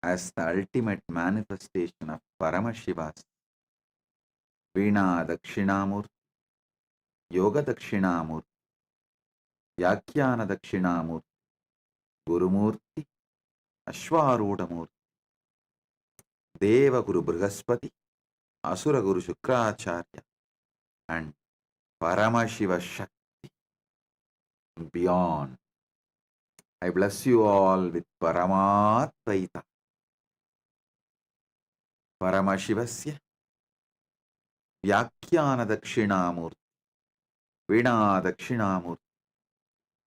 as the ultimate manifestation of Paramashiva's Veena Dakshinamurti, Yoga Dakshinamurti, Yakhyana Dakshinamurti, Gurumurti, Ashwarudamurti, Deva Guru Brihaspati, Asura Guru Shukracharya, and Paramashiva Shakti beyond. I bless you all with Paramatvaita. Paramashivasya Vyakhyana Dakshinamurti, Veena Dakshinamurti,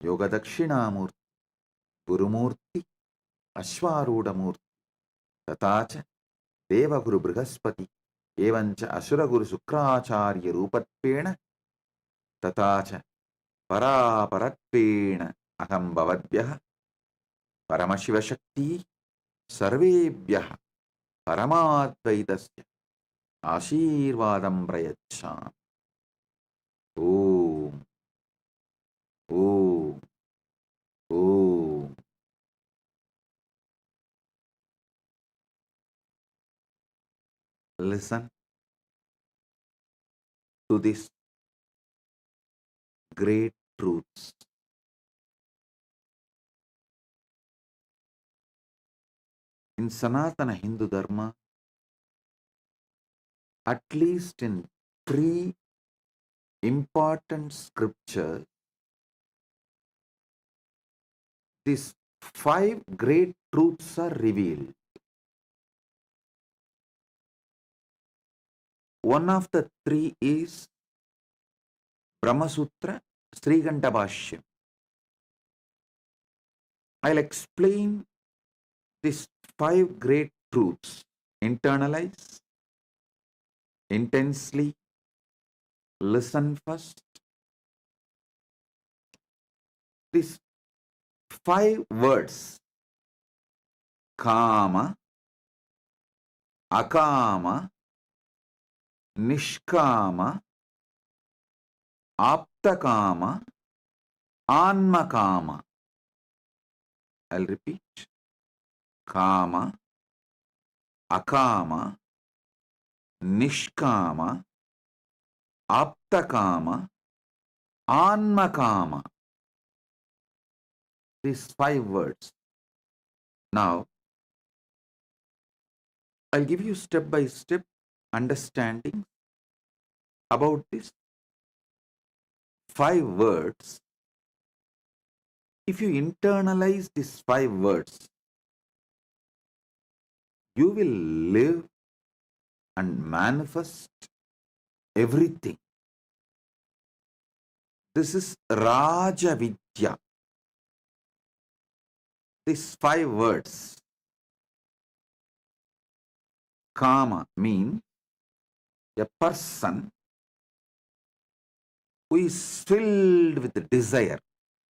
Yoga Dakshinamurti, Gurumurti, Ashwarudamurti, Tatacha Deva Guru Brihaspati, Evancha Asura Guru Sukracharya Rupatpena, Tatacha Paraparatpena Aham Bhavadvyah, Paramashiva Shakti, Sarvebhyah, Paramadvaitasya, Ashirvadam Prayachan. Om, Om, Om. Listen to these great truths. In Sanatana Hindu Dharma, at least in 3 important scriptures, these 5 great truths are revealed. One of the 3 is Brahma Sutra, Srikanta Bhashyam. I'll explain these 5 great truths. Internalize, intensely, listen first. These 5 words, Kama, Akama, Nishkama, Aptakama, Anmakama. I'll repeat. Kama, Akama, Nishkama, Aptakama, Anmakama. These 5 words. Now, I'll give you step by step understanding about these 5 words. If you internalize these 5 words, you will live and manifest everything. This is Raja Vidya. These 5 words. Kama means a person who is filled with desire.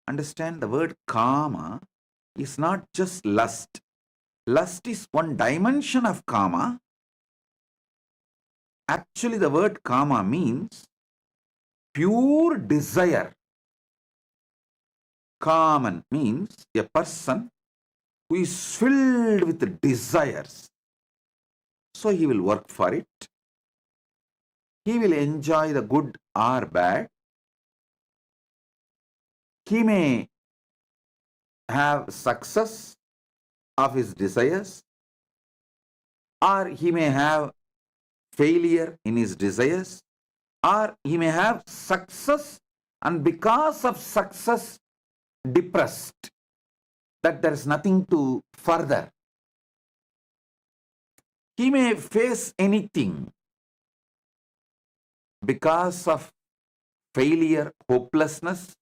Understand, the word Kama is not just lust. Lust is one dimension of Kama. Actually, the word Kama means pure desire. Kaman means a person who is filled with desires. So he will work for it. He will enjoy the good or bad. He may have success of his desires, or he may have failure in his desires, or he may have success and because of success depressed, that there is nothing to further. He may face anything because of failure, hopelessness,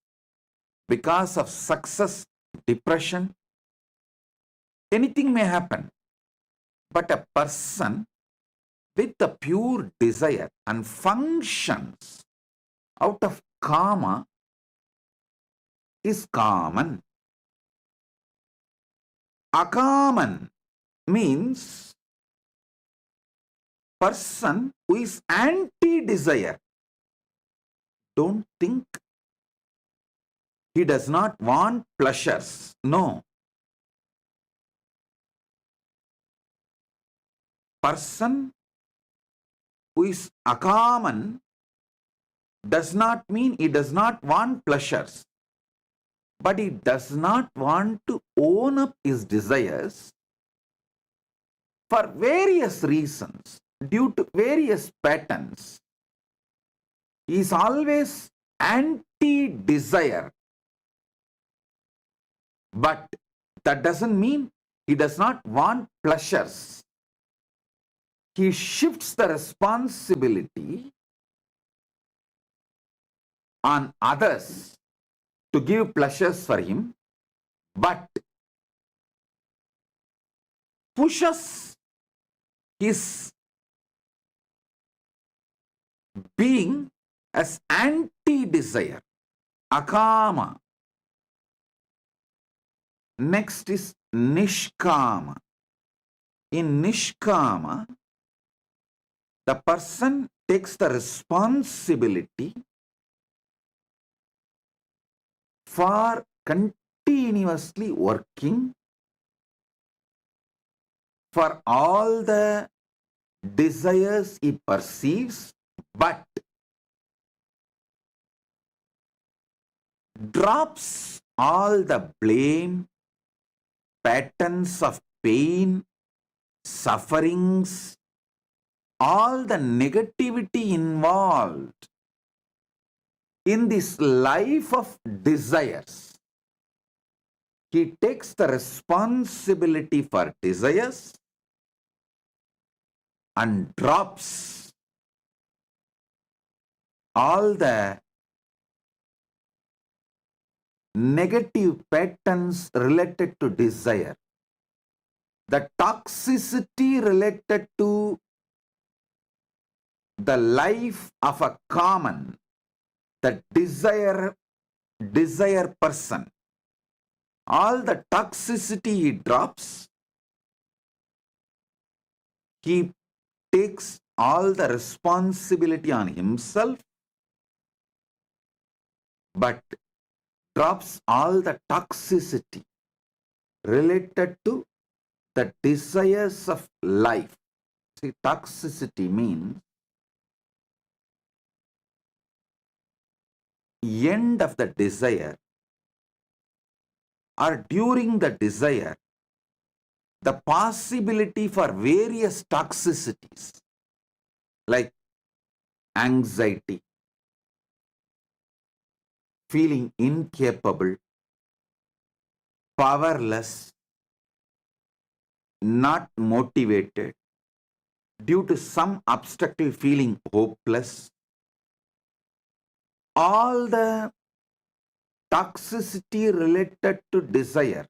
because of success, depression. Anything may happen. But a person with the pure desire and functions out of Kama is Kaman. Akaman means person who is anti-desire. Don't think he does not want pleasures. No. person who is Akaman does not mean he does not want pleasures, but he does not want to own up his desires for various reasons, due to various patterns. He is always anti-desire, but that doesn't mean he does not want pleasures. He shifts the responsibility on others to give pleasures for him, but pushes his being as anti-desire, Akama. Next is Nishkama. In Nishkama, the person takes the responsibility for continuously working for all the desires he perceives, but drops all the blame, patterns of pain, sufferings, all the negativity involved in this life of desires. He takes the responsibility for desires and drops all the negative patterns related to desire, the toxicity related to the life of a common, the desire person. All the toxicity he drops, he takes all the responsibility on himself, but drops all the toxicity related to the desires of life. See, toxicity means end of the desire or during the desire, the possibility for various toxicities like anxiety, feeling incapable, powerless, not motivated, due to some obstructive feeling hopeless. All the toxicity related to desire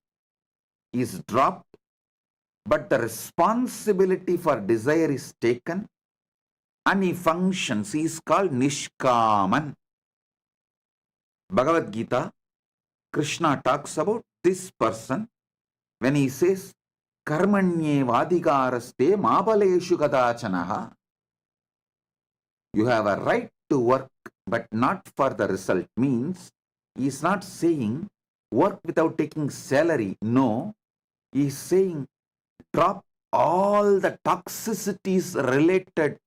is dropped, but the responsibility for desire is taken and he functions. He is called Nishkaman. Bhagavad Gita, Krishna talks about this person when he says, Karmanye vadikaraste mabaleshu kadachanaha. You have a right to work, but not for the result. Means he is not saying work without taking salary. No, he is saying drop all the toxicities related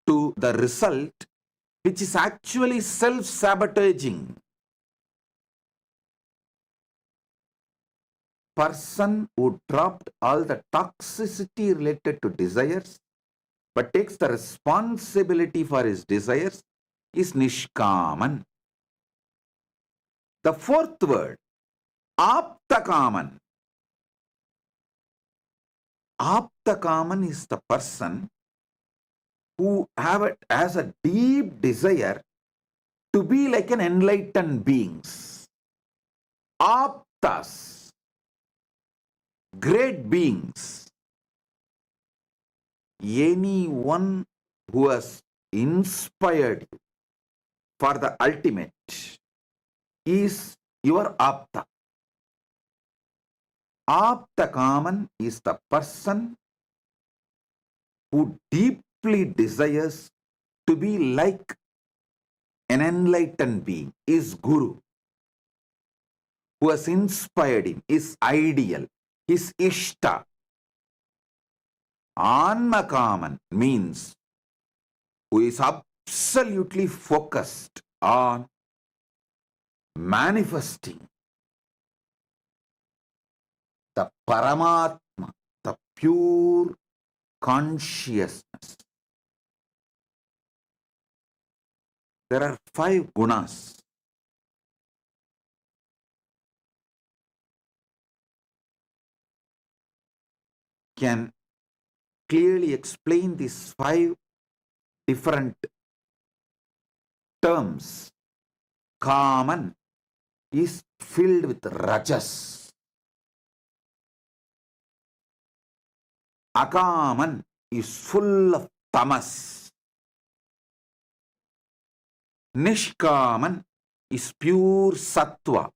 to the result, which is actually self-sabotaging. Person who dropped all the toxicity related to desires but takes the responsibility for his desires is Nishkaman. The fourth word, Aptakaman. Aptakaman is the person who has a deep desire to be like an enlightened beings. Aptas, great beings. Anyone who has inspired you for the ultimate is your Apta. Aptakaman is the person who deeply desires to be like an enlightened being, is Guru, who has inspired him, is ideal, his Ishta. Anmakama means who is absolutely focused on manifesting the Paramatma, the pure consciousness. There are 5 gunas. Can clearly explain these 5 different terms. Kaman is filled with rajas. Akaman is full of tamas. Nishkaman is pure sattva.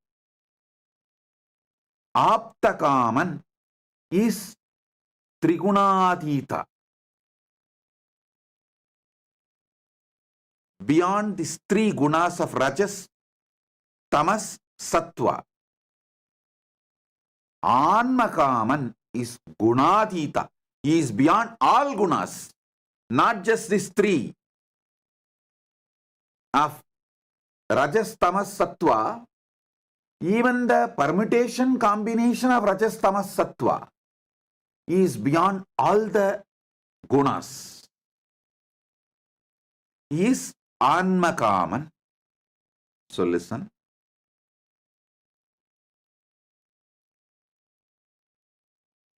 Aptakaman is trigunadita. Beyond these 3 gunas of rajas, tamas, sattva, Anmakaman is gunadita. He is beyond all gunas, not just these 3 of rajas, tamas, sattva. Even the permutation combination of rajas, tamas, sattva is beyond all the gunas. He is Anmakaman. So listen.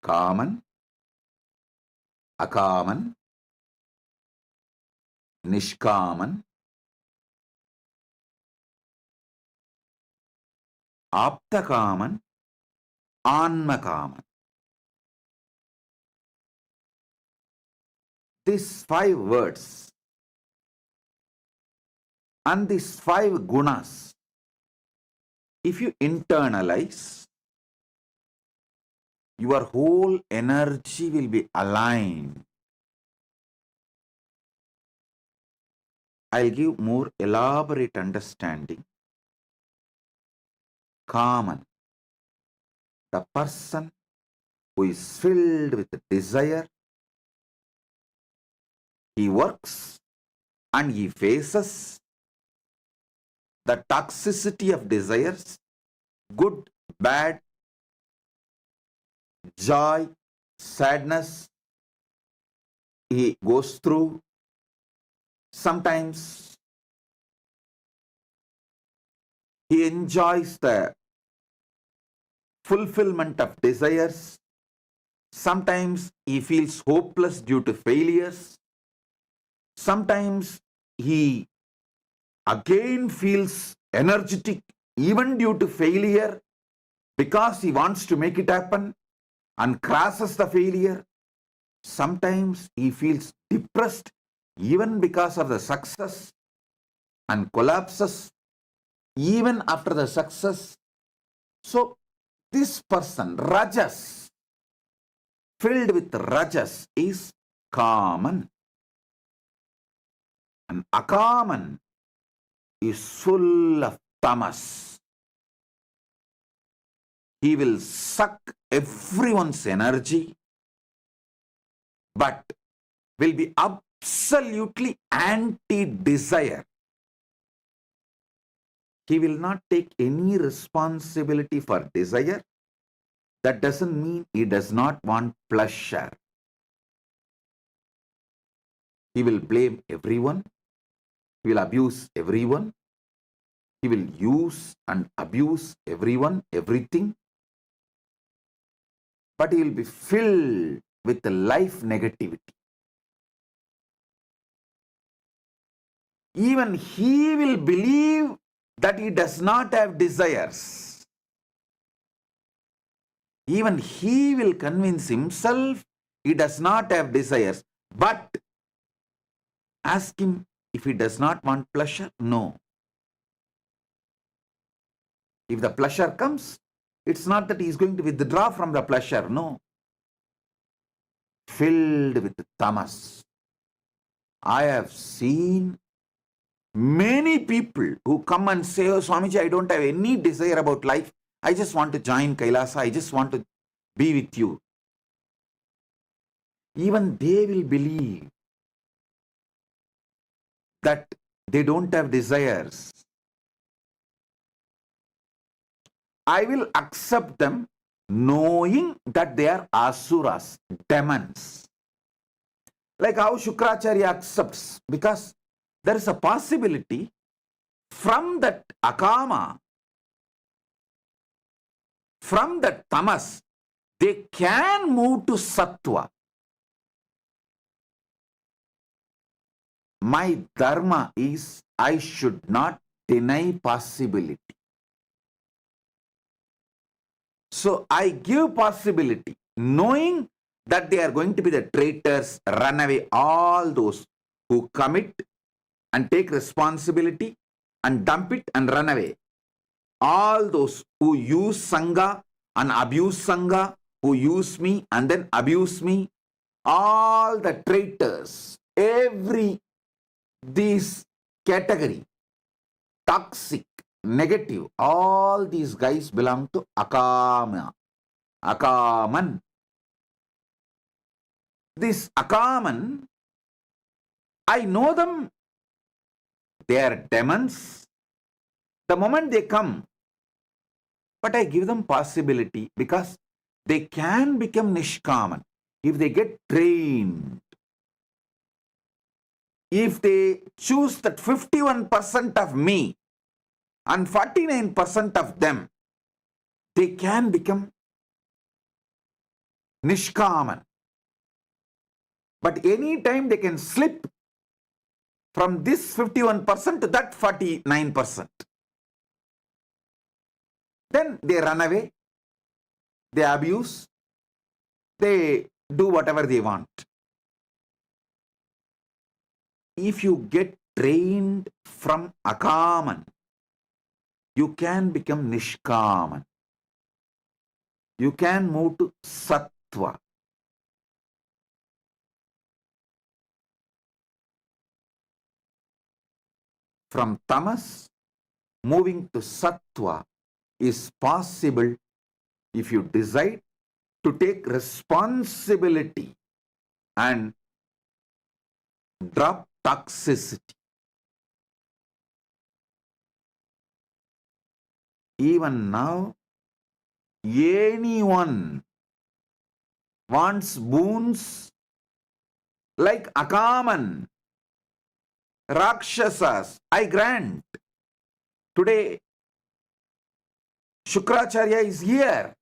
Kaman, Akaman, Nishkaman, Aptakaman, Anmakaman. These 5 words and these 5 gunas, if you internalize, your whole energy will be aligned. I'll give more elaborate understanding. Kaman, the person who is filled with desire, he works and he faces the toxicity of desires, good, bad, joy, sadness, he goes through. Sometimes he enjoys the fulfillment of desires. Sometimes he feels hopeless due to failures. Sometimes he again feels energetic even due to failure because he wants to make it happen and crashes the failure. Sometimes he feels depressed even because of the success and collapses even after the success. So this person, rajas, filled with rajas, is Kaman. And Akaman is full of tamas. He will suck everyone's energy, but will be absolutely anti-desire. He will not take any responsibility for desire. That doesn't mean he does not want pleasure. He will blame everyone. He will abuse everyone. He will use and abuse everyone, everything. But he will be filled with the life negativity. Even he will believe that he does not have desires. Even he will convince himself he does not have desires. But ask him if he does not want pleasure. No. If the pleasure comes, it's not that he is going to withdraw from the pleasure. No. Filled with tamas. I have seen many people who come and say, oh Swamiji, I don't have any desire about life. I just want to join KAILASA. I just want to be with you. even they will believe that they don't have desires. I will accept them knowing that they are asuras, demons. Like how Shukracharya accepts, because there is a possibility from that Akama, from that Tamas, they can move to Sattva. My dharma is I should not deny possibility. So I give possibility, knowing that they are going to be the traitors, run away, all those who commit and take responsibility and dump it and run away. All those who use Sangha and abuse Sangha, who use me and then abuse me, all the traitors, these category, toxic, negative, all these guys belong to Akama, Akaman. This Akaman, I know them, they are demons. The moment they come, but I give them possibility because they can become Nishkama if they get trained. If they choose that 51% of me and 49% of them, they can become Nishkaman. But any time they can slip from this 51% to that 49%. Then they run away, they abuse, they do whatever they want. If you get trained from Akaman, you can become Nishkaman. You can move to Sattva. From Tamas, moving to Sattva is possible if you decide to take responsibility and drop toxicity. Even now, anyone wants boons like Akaman, Rakshasas, I grant. Today, Shukracharya is here.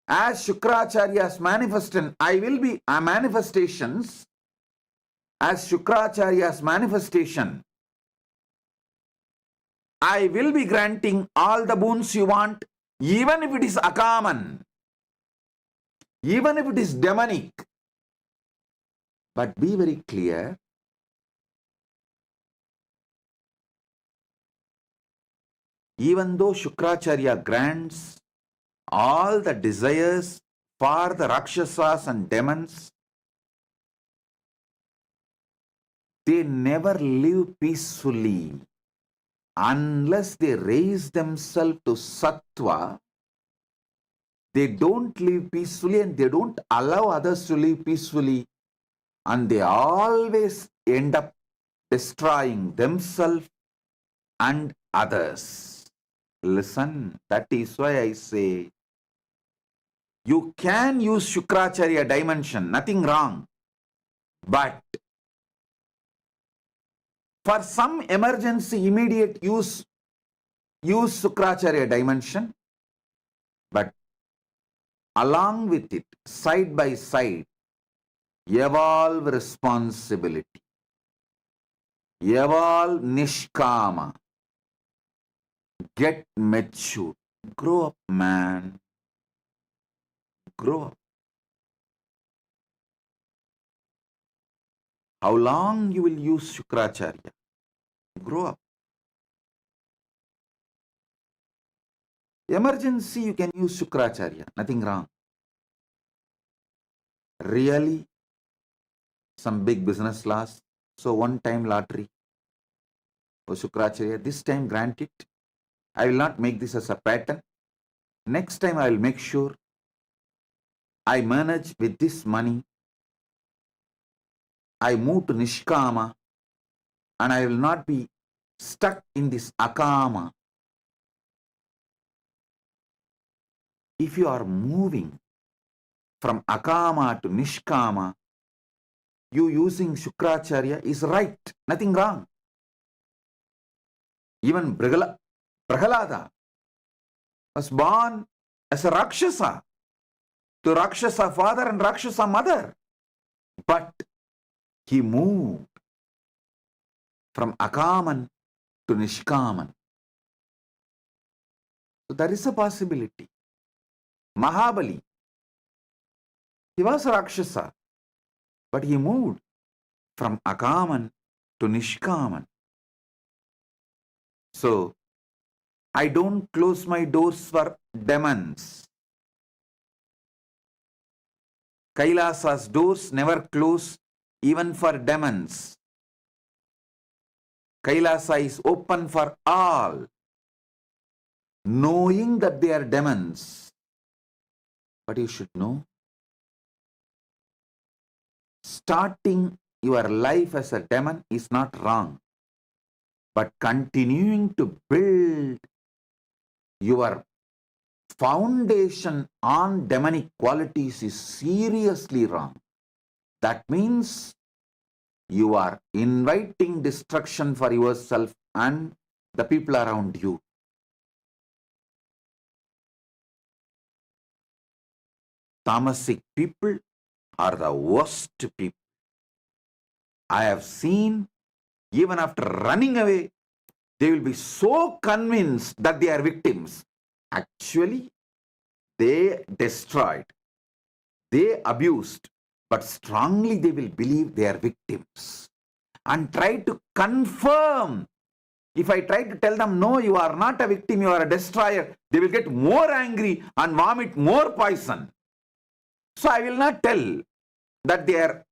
As Shukracharya's manifestation, I will be manifestations. As Shukracharya's manifestation, I will be granting all the boons you want, even if it is Akaman, even if it is demonic. But be very clear, even though Shukracharya grants all the desires for the Rakshasas and demons, they never live peacefully unless they raise themselves to Sattva. They don't live peacefully and they don't allow others to live peacefully, and they always end up destroying themselves and others. Listen, that is why I say, you can use Shukracharya dimension, nothing wrong. But for some emergency, immediate use Shukracharya dimension. But along with it, side by side, evolve responsibility. Evolve Nishkama. Get mature. Grow up, man. Grow up. How long you will use Shukracharya? Grow up. Emergency, you can use Shukracharya. Nothing wrong. Really, some big business loss. So one time lottery. Oh, Shukracharya, this time grant it. I will not make this as a pattern. Next time I will make sure I manage with this money, I move to Nishkama, and I will not be stuck in this Akama. If you are moving from Akama to Nishkama, you using Shukracharya is right, nothing wrong. Even Prahalada was born as a Rakshasa, to Rakshasa father and Rakshasa mother. But he moved from Akaman to Nishkaman. So there is a possibility. Mahabali, he was a Rakshasa, but he moved from Akaman to Nishkaman. So I don't close my doors for demons. Kailasa's doors never close even for demons. Kailasa is open for all, knowing that they are demons. But you should know, starting your life as a demon is not wrong, but continuing to build your foundation on demonic qualities is seriously wrong. That means you are inviting destruction for yourself and the people around you. Tamasic people are the worst people. I have seen, even after running away, they will be so convinced that they are victims. Actually, they destroyed, they abused, but strongly they will believe they are victims and try to confirm. If I try to tell them, no, you are not a victim, you are a destroyer, they will get more angry and vomit more poison. So I will not tell that they are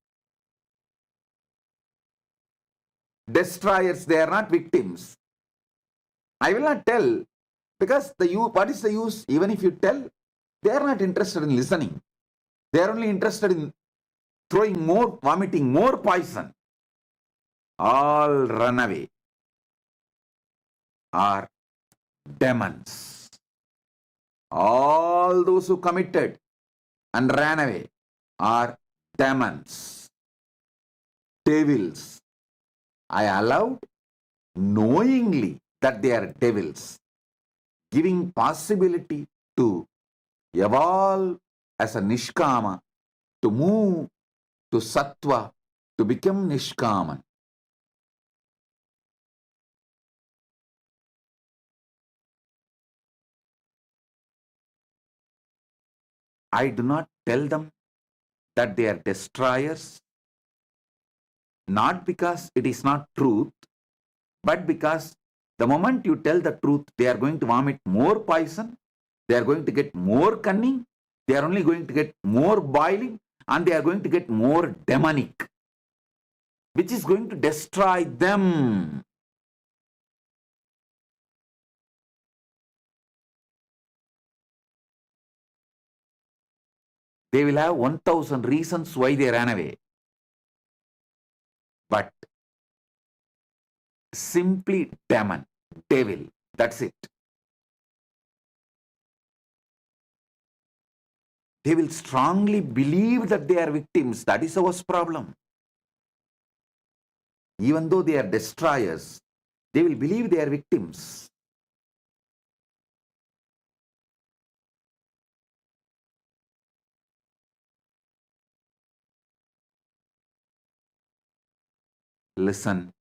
destroyers, they are not victims. I will not tell, because what is the use? Even if you tell, they are not interested in listening. They are only interested in vomiting more poison. All run away are demons. All those who committed and ran away are demons, devils. I allowed knowingly that they are devils, giving possibility to evolve as a Nishkama, to move to Sattva, to become Nishkaman. I do not tell them that they are destroyers, not because it is not truth, but because the moment you tell the truth, they are going to vomit more poison, they are going to get more cunning, they are only going to get more boiling, and they are going to get more demonic, which is going to destroy them. They will have 1,000 reasons why they ran away. But simply demon, devil, that's it. They will strongly believe that they are victims. That is our problem. Even though they are destroyers, they will believe they are victims. Listen,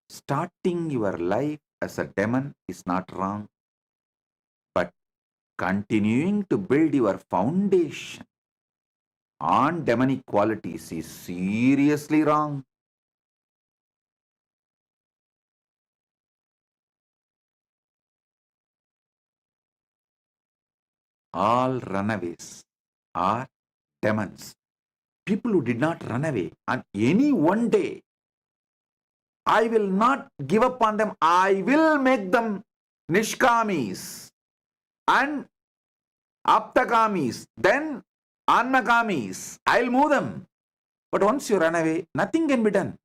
starting your life as a demon is not wrong, but continuing to build your foundation on demonic qualities is seriously wrong. All runaways are demons. People who did not run away, and any one day, I will not give up on them. I will make them Nishkamis and Aptakamis. Then Anmakamis, I'll move them. But once you run away, nothing can be done.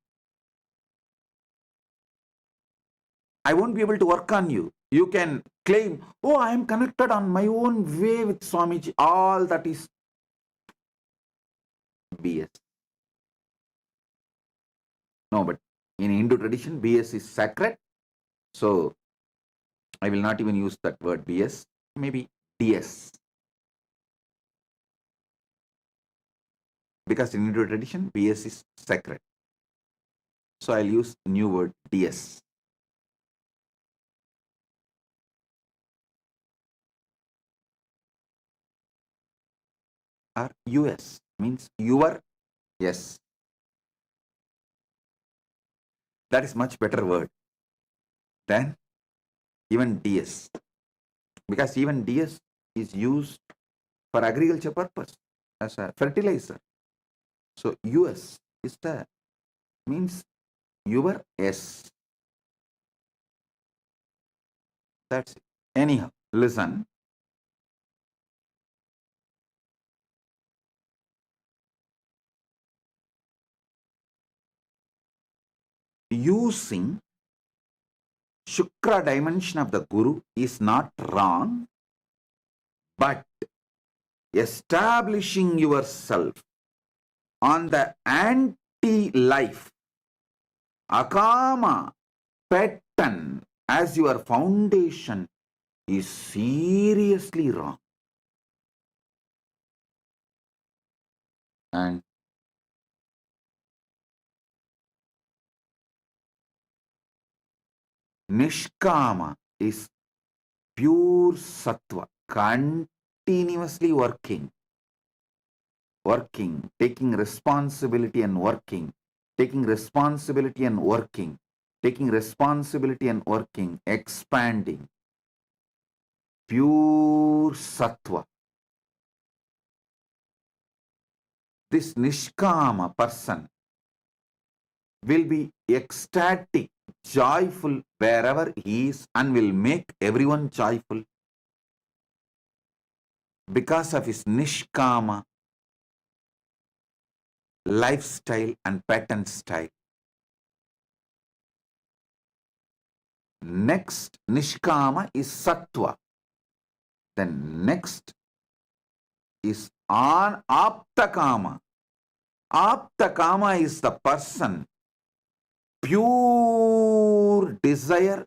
I won't be able to work on you. You can claim, oh, I am connected on my own way with Swamiji. All that is BS. No, but in Hindu tradition, BS is sacred. So I will not even use that word BS. Maybe DS. Because in Hindu tradition, BS is sacred. So I'll use new word DS. Or US means your yes. That is much better word than even DS. Because even DS is used for agriculture purpose as a fertilizer. So US is the means your S. That's it. Anyhow, listen. Using Shukra dimension of the Guru is not wrong, but establishing yourself on the anti-life Akama pattern as your foundation is seriously wrong. And Nishkama is pure Sattva, continuously working, taking responsibility and working, taking responsibility and working, taking responsibility and working, expanding. Pure Sattva. This Nishkama person will be ecstatic, joyful wherever he is and will make everyone joyful because of his Nishkama lifestyle and pattern style. Next, Nishkama is Sattva. Then next is Aptakama. Aptakama is the person, pure desire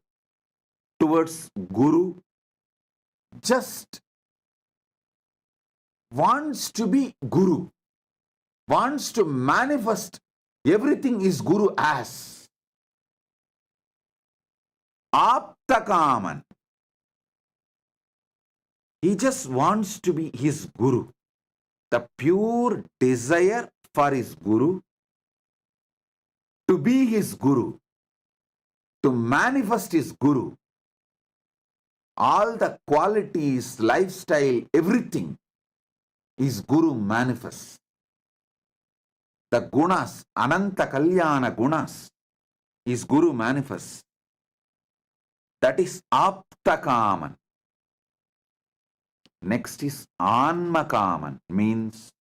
towards Guru, just wants to be Guru, wants to manifest everything is Guru as. Aptakaman. He just wants to be his Guru. The pure desire for his Guru, to be his Guru, to manifest his Guru, all the qualities, lifestyle, everything is Guru manifests. The gunas, Ananta Kalyana gunas, is Guru manifests. That is Aptakaman. Next is Anmakaman, means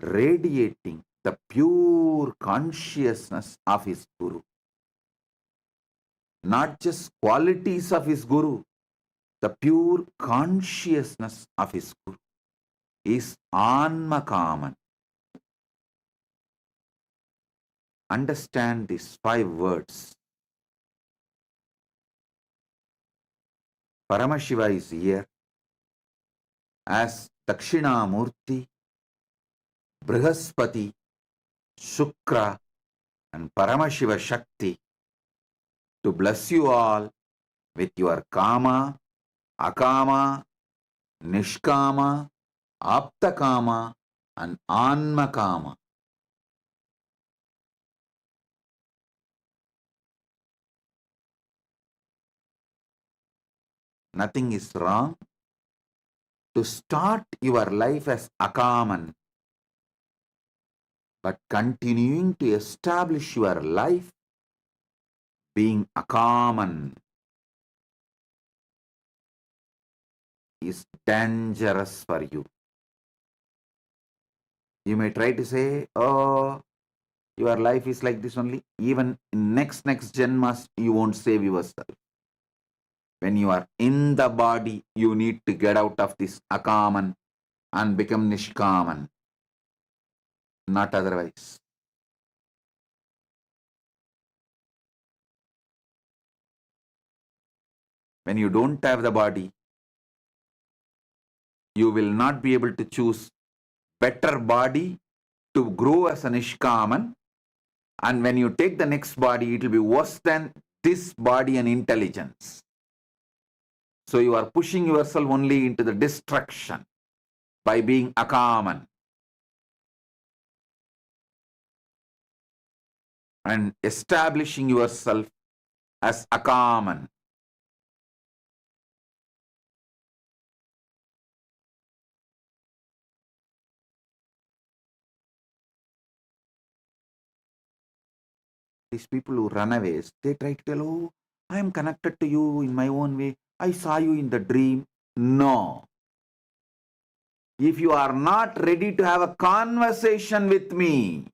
radiating the pure consciousness of his Guru. Not just qualities of his Guru, the pure consciousness of his Guru is Anmakaman. Understand these 5 words. Paramashiva is here as Dakshinamurti, Brihaspati, Shukra, and Paramashiva Shakti to bless you all with your Kama, Akama, Nishkama, Aptakama, and Anmakama. Nothing is wrong to start your life as Akaman, but continuing to establish your life being Akaman is dangerous for you. You may try to say, oh, your life is like this only. Even in next Janmas, you won't save yourself. When you are in the body, you need to get out of this Akaman and become Nishkaman. Not otherwise. When you don't have the body, you will not be able to choose better body to grow as a Nishkaman. And when you take the next body, it will be worse than this body and intelligence. So you are pushing yourself only into the destruction by being Akaman and establishing yourself as Akaman. These people who run away, they try to tell, oh, I am connected to you in my own way. I saw you in the dream. No. If you are not ready to have a conversation with me,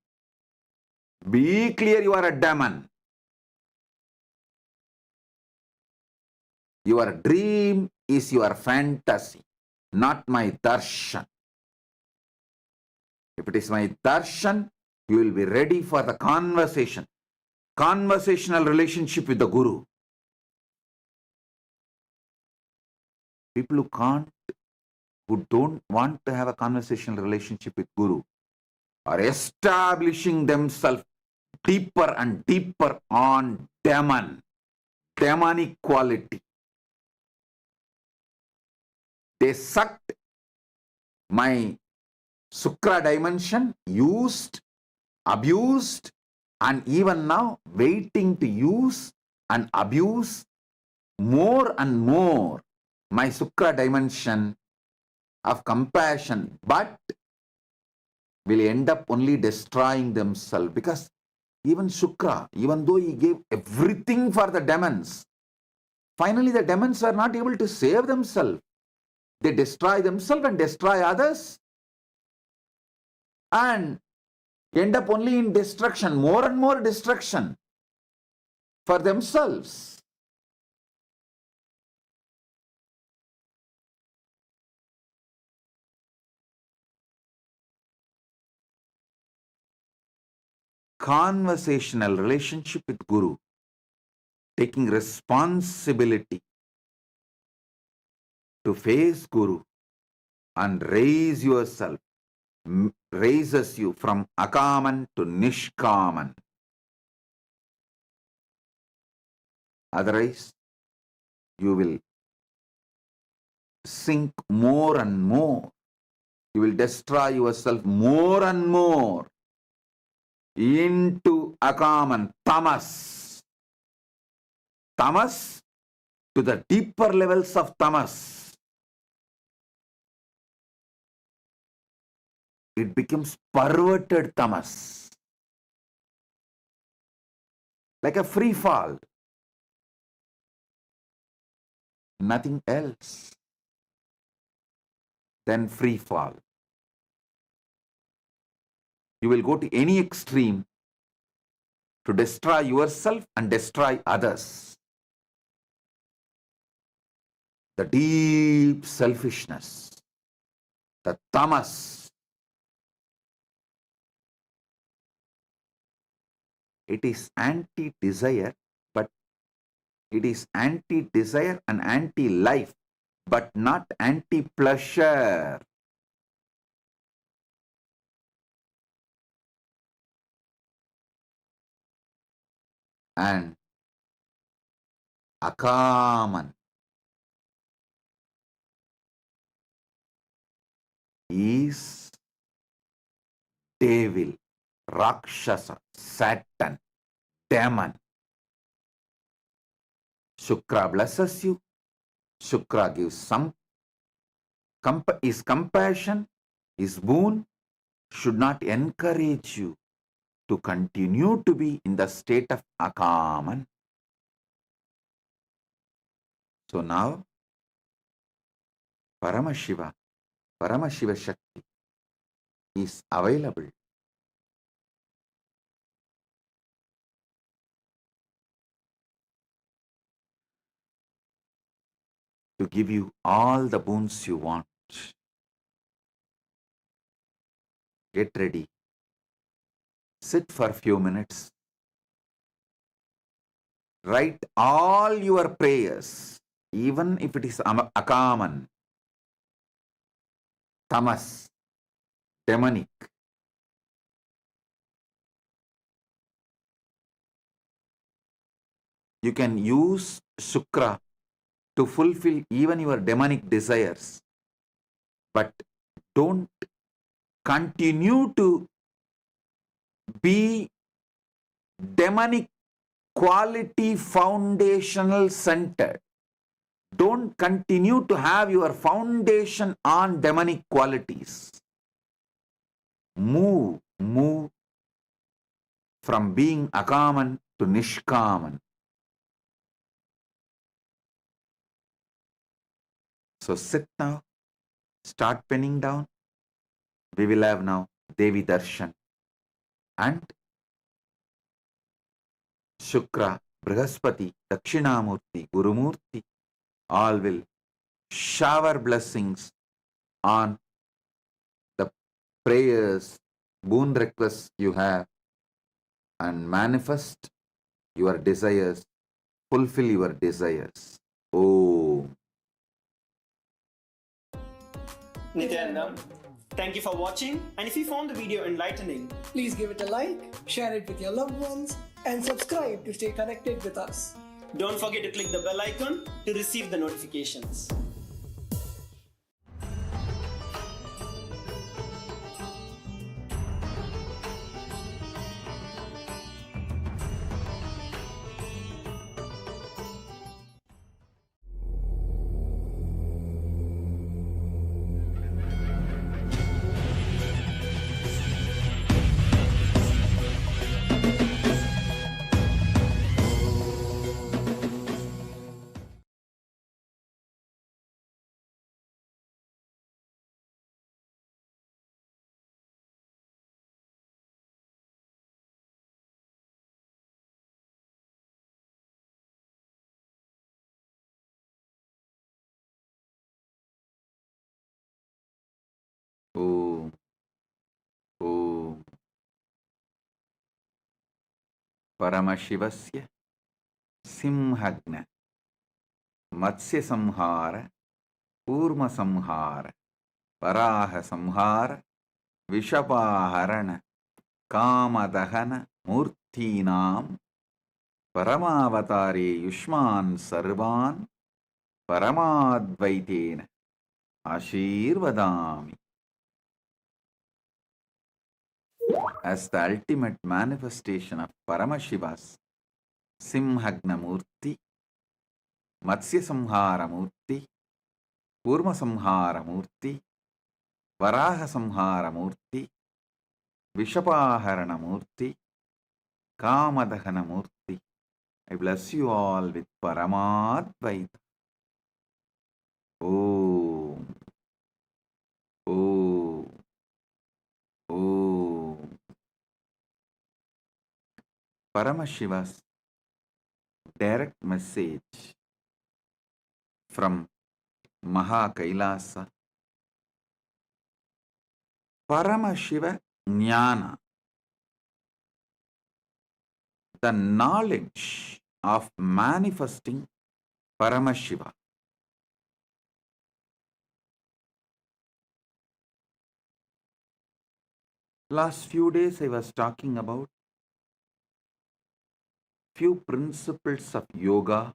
be clear you are a demon. Your dream is your fantasy, not my darshan. If it is my darshan, you will be ready for the conversation. Conversational relationship with the Guru. People who don't want to have a conversational relationship with Guru are establishing themselves deeper and deeper on demonic quality. They sucked my Sukra dimension, used, abused, and even now waiting to use and abuse more and more my Sukra dimension of compassion, but will end up only destroying themselves. Because even Shukra, even though he gave everything for the demons, finally the demons are not able to save themselves. They destroy themselves and destroy others and end up only in destruction, more and more destruction for themselves. Conversational relationship with Guru, taking responsibility to face Guru and raise yourself, raises you from Akaman to Nishkaman. Otherwise, you will sink more and more. You will destroy yourself more and more into Akaman, Tamas. Tamas to the deeper levels of Tamas. It becomes perverted Tamas. Like a free fall. Nothing else than free fall. You will go to any extreme to destroy yourself and destroy others. The deep selfishness, the tamas, it is anti-desire, but it is anti-desire and anti-life, but not anti-pleasure. And Akaman is devil, Rakshasa, Satan, demon. Shukra blesses you. Shukra gives some, is compassion, is boon, should not encourage you to continue to be in the state of Akaman. So now, Paramashiva Shakti is available to give you all the boons you want. Get ready. Sit for a few minutes. Write all your prayers, even if it is Akaman, Tamas, demonic. You can use Shukra to fulfill even your demonic desires. But don't continue to be demonic quality foundational centered. Don't continue to have your foundation on demonic qualities. Move from being Akaman to Nishkaman. So sit now, start penning down. We will have now Devi Darshan and Shukra, Brihaspati, Dakshinamurti, Gurumurti, all will shower blessings on the prayers, boon requests you have and manifest your desires, fulfill your desires. Oh. Nithyananda, thank you for watching, and if you found the video enlightening, please give it a like, share it with your loved ones, and subscribe to stay connected with us. Don't forget to click the bell icon to receive the notifications. Om. Om. Paramashivasya Simhagna Matsya Samhara Kurma Samhara Varaha Samhara Vishapaharana Kamadahana Murtinam Paramavatare Yushman Sarvan Paramadvaitena Ashirvadami. As the ultimate manifestation of Paramashiva's Simhagna Murti, Matsya Samhara Murti, Kurma Samhara Murti, Varaha Samhara Murti, Vishapaharana Murti, Kamadahana Murti. I bless you all with Paramadvaita. Om. Om. Om. Paramashiva's direct message from KAILASA. Paramashiva Jnana, the knowledge of manifesting Paramashiva. Last few days I was talking about few principles of yoga,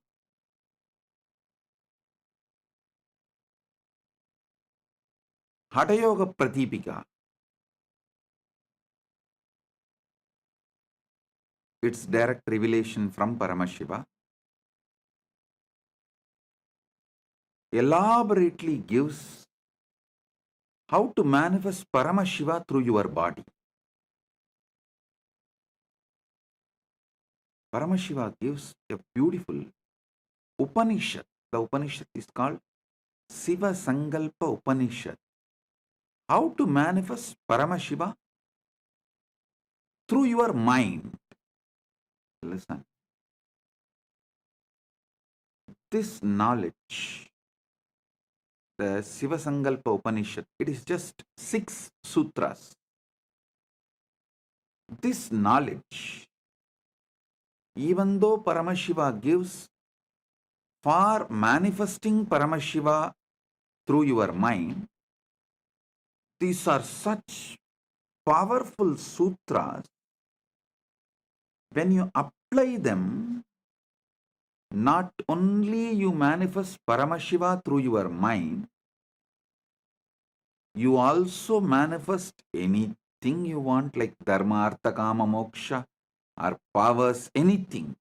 Hatha Yoga Pratipika. It's direct revelation from Paramashiva. Elaborately gives how to manifest Paramashiva through your body. Paramashiva gives a beautiful Upanishad. The Upanishad is called Siva Sankalpa Upanishad. How to manifest Paramashiva? Through your mind. Listen. This knowledge, the Siva Sankalpa Upanishad, it is just 6 sutras. This knowledge, even though Paramashiva gives, for manifesting Paramashiva through your mind, these are such powerful sutras. When you apply them, not only you manifest Paramashiva through your mind, you also manifest anything you want, like Dharma, Arthakama, Moksha, or powers, anything.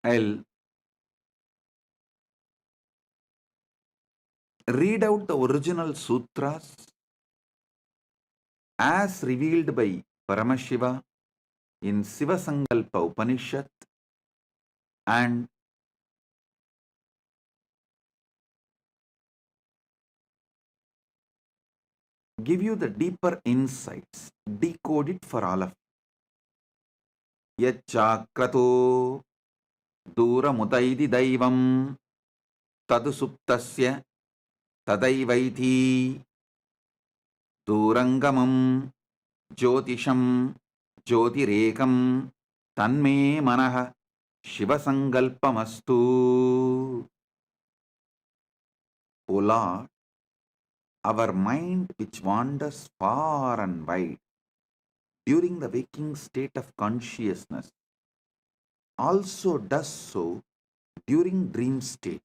I'll read out the original sutras as revealed by Paramashiva in Siva Sankalpa Upanishad, and give you the deeper insights, decode it for all of you. Yachakrato Duramutaidi Daivam Tadu Suptasya Tadaivaiti Durangamam Jyotisham Jyotirekam Tanme Manaha Shiva Sankalpamastu. O Lord, our mind which wanders far and wide during the waking state of consciousness also does so during dream state.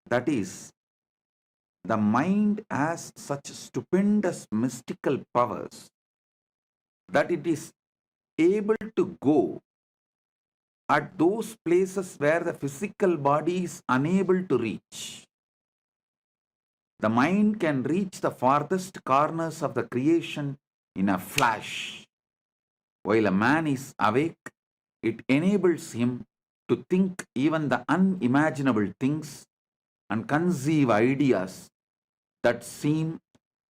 That is, the mind has such stupendous mystical powers that it is able to go at those places where the physical body is unable to reach. The mind can reach the farthest corners of the creation in a flash. While a man is awake, it enables him to think even the unimaginable things and conceive ideas that seem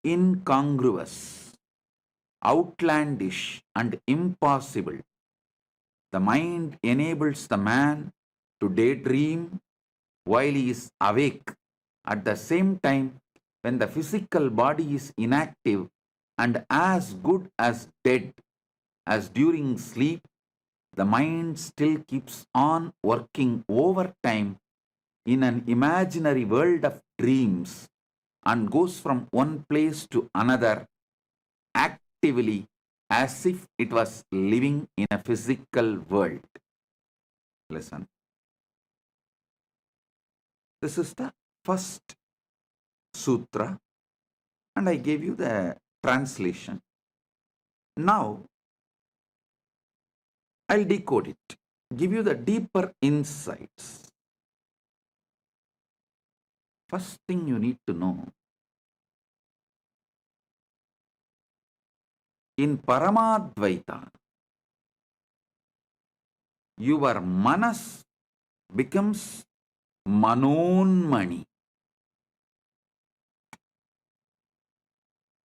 incongruous, outlandish, and impossible. The mind enables the man to daydream while he is awake. At the same time, when the physical body is inactive and as good as dead as during sleep, the mind still keeps on working overtime in an imaginary world of dreams and goes from one place to another actively as if it was living in a physical world. Listen. This is the first sutra, and I gave you the translation. Now, I'll decode it, give you the deeper insights. First thing you need to know, in Paramadvaita, your manas becomes manonmani.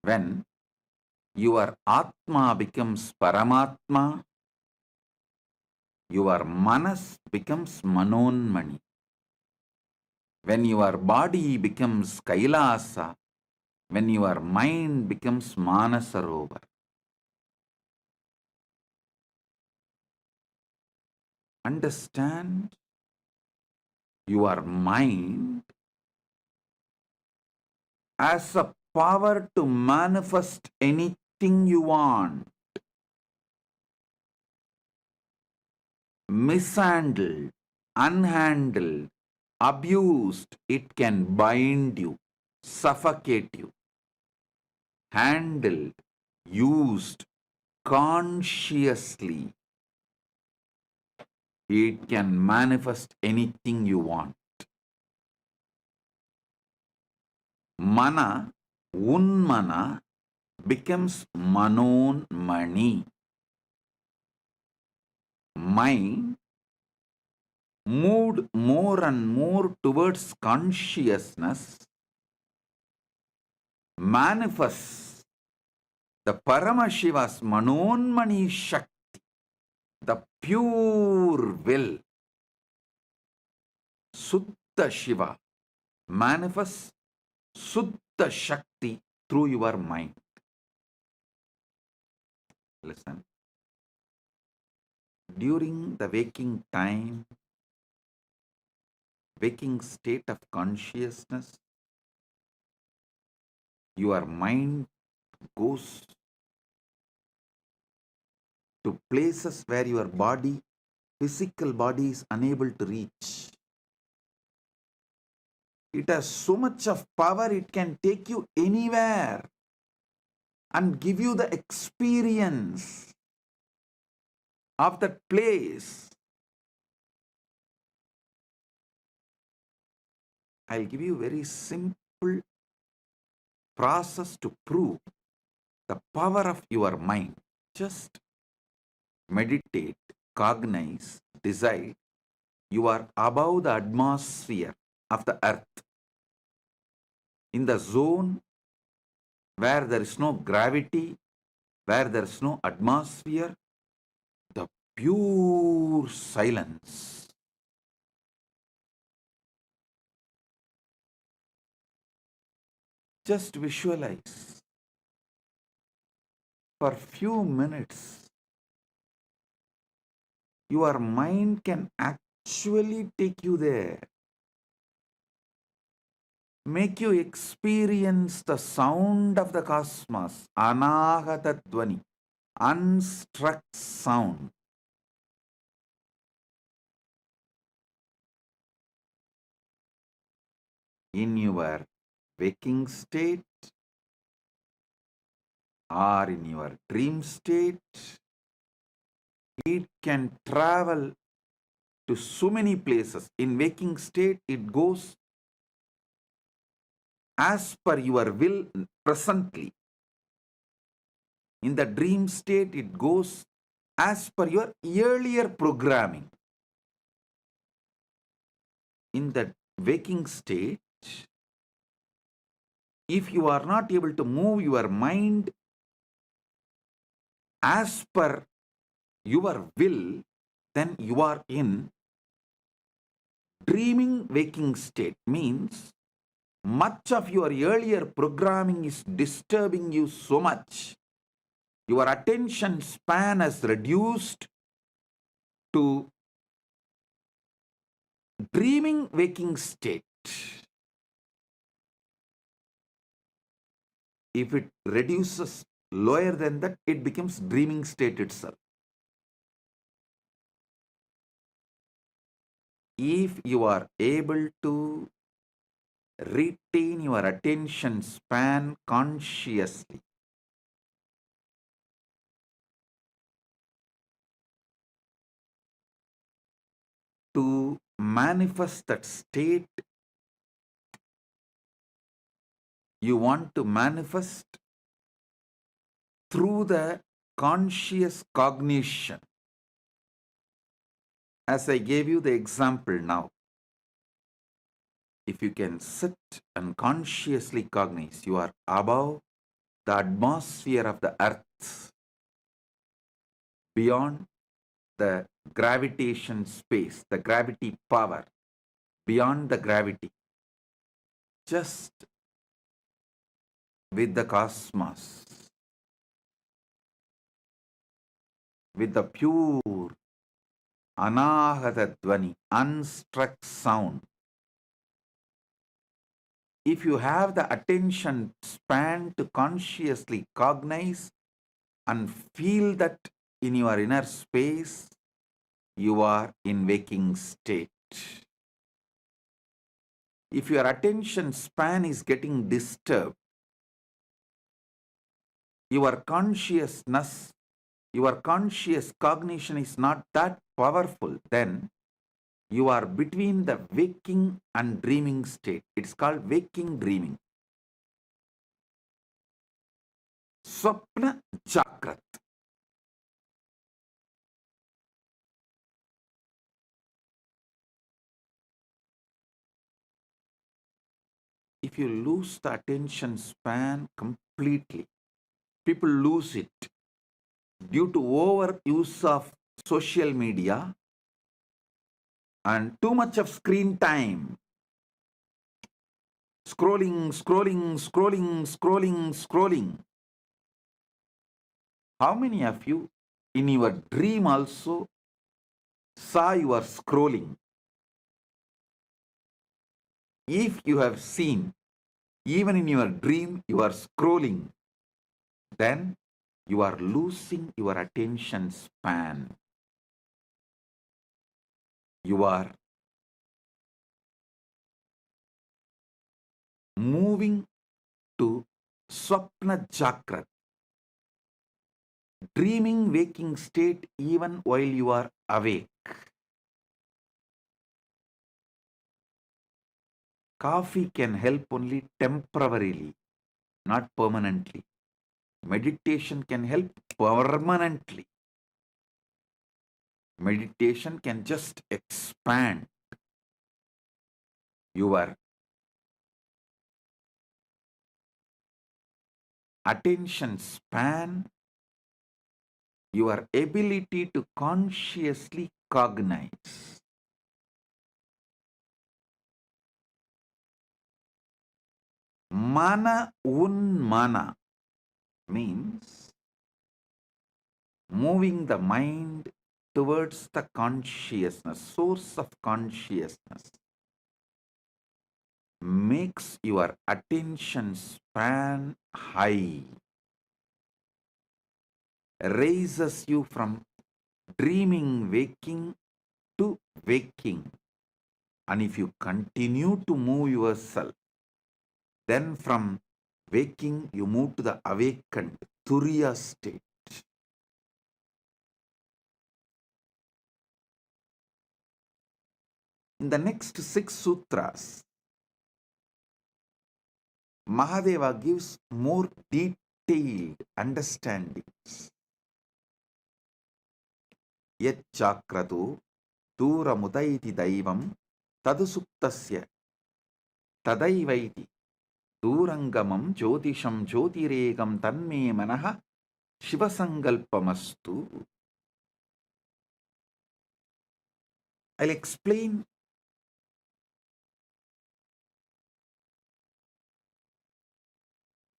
When your Atma becomes Paramatma, your manas becomes manonmani. When your body becomes KAILASA, when your mind becomes Manasarovar. Understand, your mind has a power to manifest anything you want. Mishandled, unhandled, abused, it can bind you, suffocate you. Handled, used consciously, it can manifest anything you want. Mana, unmana, becomes manonmani. Mind moved more and more towards consciousness, manifests the Paramashiva's Manonmani Shakti, the pure will. Sutta Shiva manifests Sutta Shakti through your mind. Listen. During the waking time, waking state of consciousness, your mind goes to places where your body, physical body, is unable to reach. It has so much of power, it can take you anywhere and give you the experience of that place. I'll give you a very simple process to prove the power of your mind. Just meditate, cognize, decide you are above the atmosphere of the earth, in the zone where there is no gravity, where there is no atmosphere, the pure silence. Just visualize for few minutes. Your mind can actually take you there, make you experience the sound of the cosmos, anahata dvani, unstruck sound. In your waking state or in your dream state, it can travel to so many places. In waking state, it goes as per your will presently. In the dream state, it goes as per your earlier programming. In the waking state, if you are not able to move your mind as per your will, then you are in dreaming waking state. Means much of your earlier programming is disturbing you so much. Your attention span has reduced to dreaming waking state. If it reduces lower than that, it becomes dreaming state itself. If you are able to retain your attention span consciously, to manifest that state, you want to manifest through the conscious cognition. As I gave you the example now, if you can sit and consciously cognize, you are above the atmosphere of the earth, beyond the gravitation space, the gravity power, beyond the gravity, just with the cosmos, with the pure anahata dvani, unstruck sound. If you have the attention span to consciously cognize and feel that in your inner space, you are in waking state. If your attention span is getting disturbed, your consciousness, your conscious cognition is not that powerful, then you are between the waking and dreaming state. It's called waking dreaming. Swapna Jagrat. if you lose the attention span completely, people lose it due to overuse of social media and too much of screen time. Scrolling, scrolling, scrolling, scrolling, scrolling. How many of you in your dream also saw you are scrolling? If you have seen, even in your dream, you are scrolling, then you are losing your attention span. You are moving to Swapna Jakrat, dreaming waking state even while you are awake. Coffee can help only temporarily, not permanently. Meditation can help permanently. Meditation can just expand your attention span, your ability to consciously cognize. Mana unmana means moving the mind towards the consciousness, source of consciousness, makes your attention span high, raises you from dreaming waking to waking. And if you continue to move yourself, then from waking you move to the awakened Turiya state. In the next 6 sutras, Mahadeva gives more detailed understandings. Yet chakratu duramutaiti daivam tadusuktasya tadaivaiti durangamam jyotisham jyotiregam tanme manaha shivasangalpamastu. I'll explain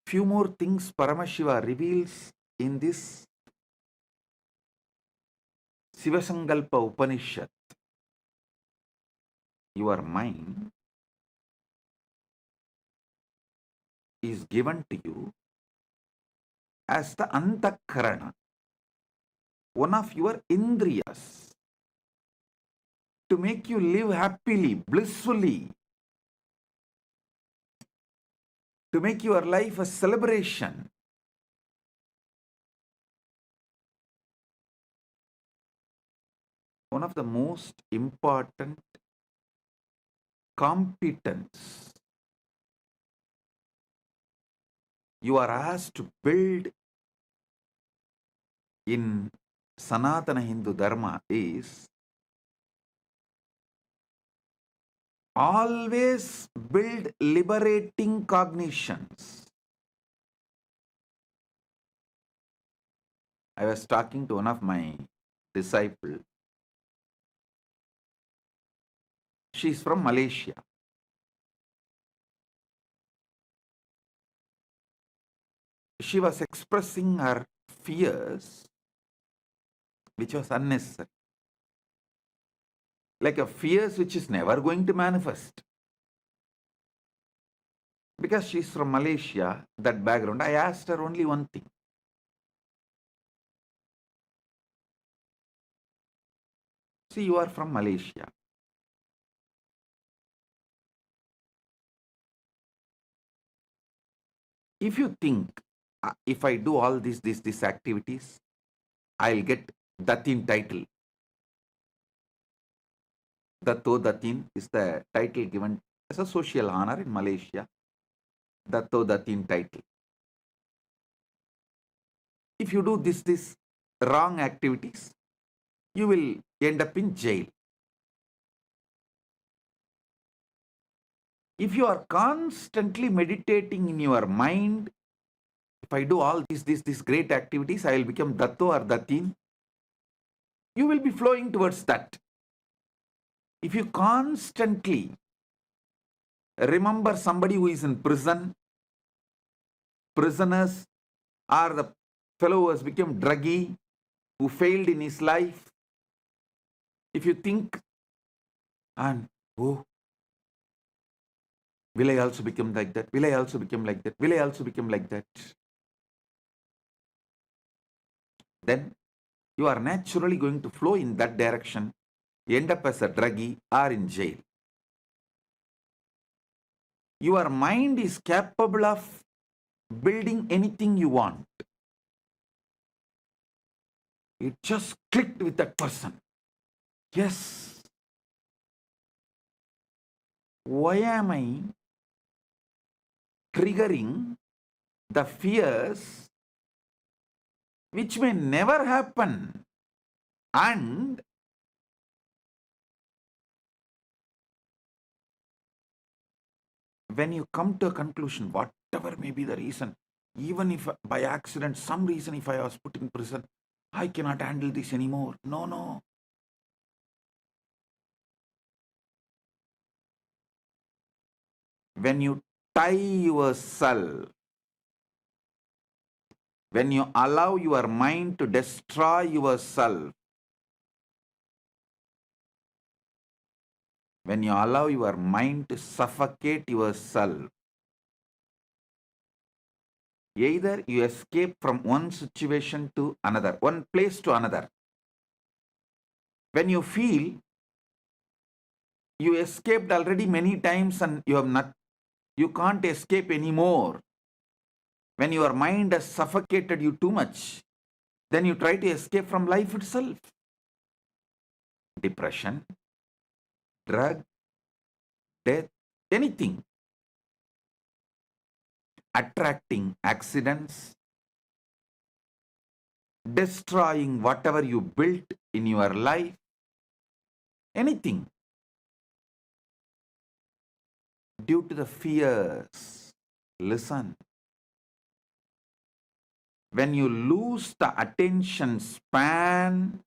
few more things Paramashiva reveals in this Shivasangalpa Upanishad. Your mind is given to you as the Antakarana, one of your Indriyas, to make you live happily, blissfully, to make your life a celebration. One of the most important competence you are asked to build in Sanatana Hindu Dharma is always build liberating cognitions. I was talking to one of my disciples. She's from Malaysia. She was expressing her fears, which was unnecessary. Like a fears which is never going to manifest. Because she's from Malaysia, that background, I asked her only one thing. See, you are from Malaysia. If you think, if I do all these activities, I'll get Datin title. Datto Datin is the title given as a social honor in Malaysia. Datto Datin title. If you do this wrong activities, you will end up in jail. If you are constantly meditating in your mind, if I do all these great activities, I will become Datto or Datin. You will be flowing towards that. If you constantly remember somebody who is in prison, prisoners, or the fellow who has become druggy, who failed in his life, if you think, and oh, will I also become like that? Will I also become like that? Will I also become like that? Then you are naturally going to flow in that direction, end up as a druggie or in jail. Your mind is capable of building anything you want. It just clicked with that person. Yes. Why am I triggering the fears which may never happen? And when you come to a conclusion, whatever may be the reason, even if by accident, some reason, if I was put in prison, I cannot handle this anymore. No. When you tie yourself, when you allow your mind to destroy yourself, when you allow your mind to suffocate yourself, either you escape from one situation to another, one place to another. When you feel you escaped already many times and you can't escape anymore, when your mind has suffocated you too much, then you try to escape from life itself. Depression, drug, death, anything. Attracting accidents, destroying whatever you built in your life, anything. Due to the fears. Listen. When you lose the attention span,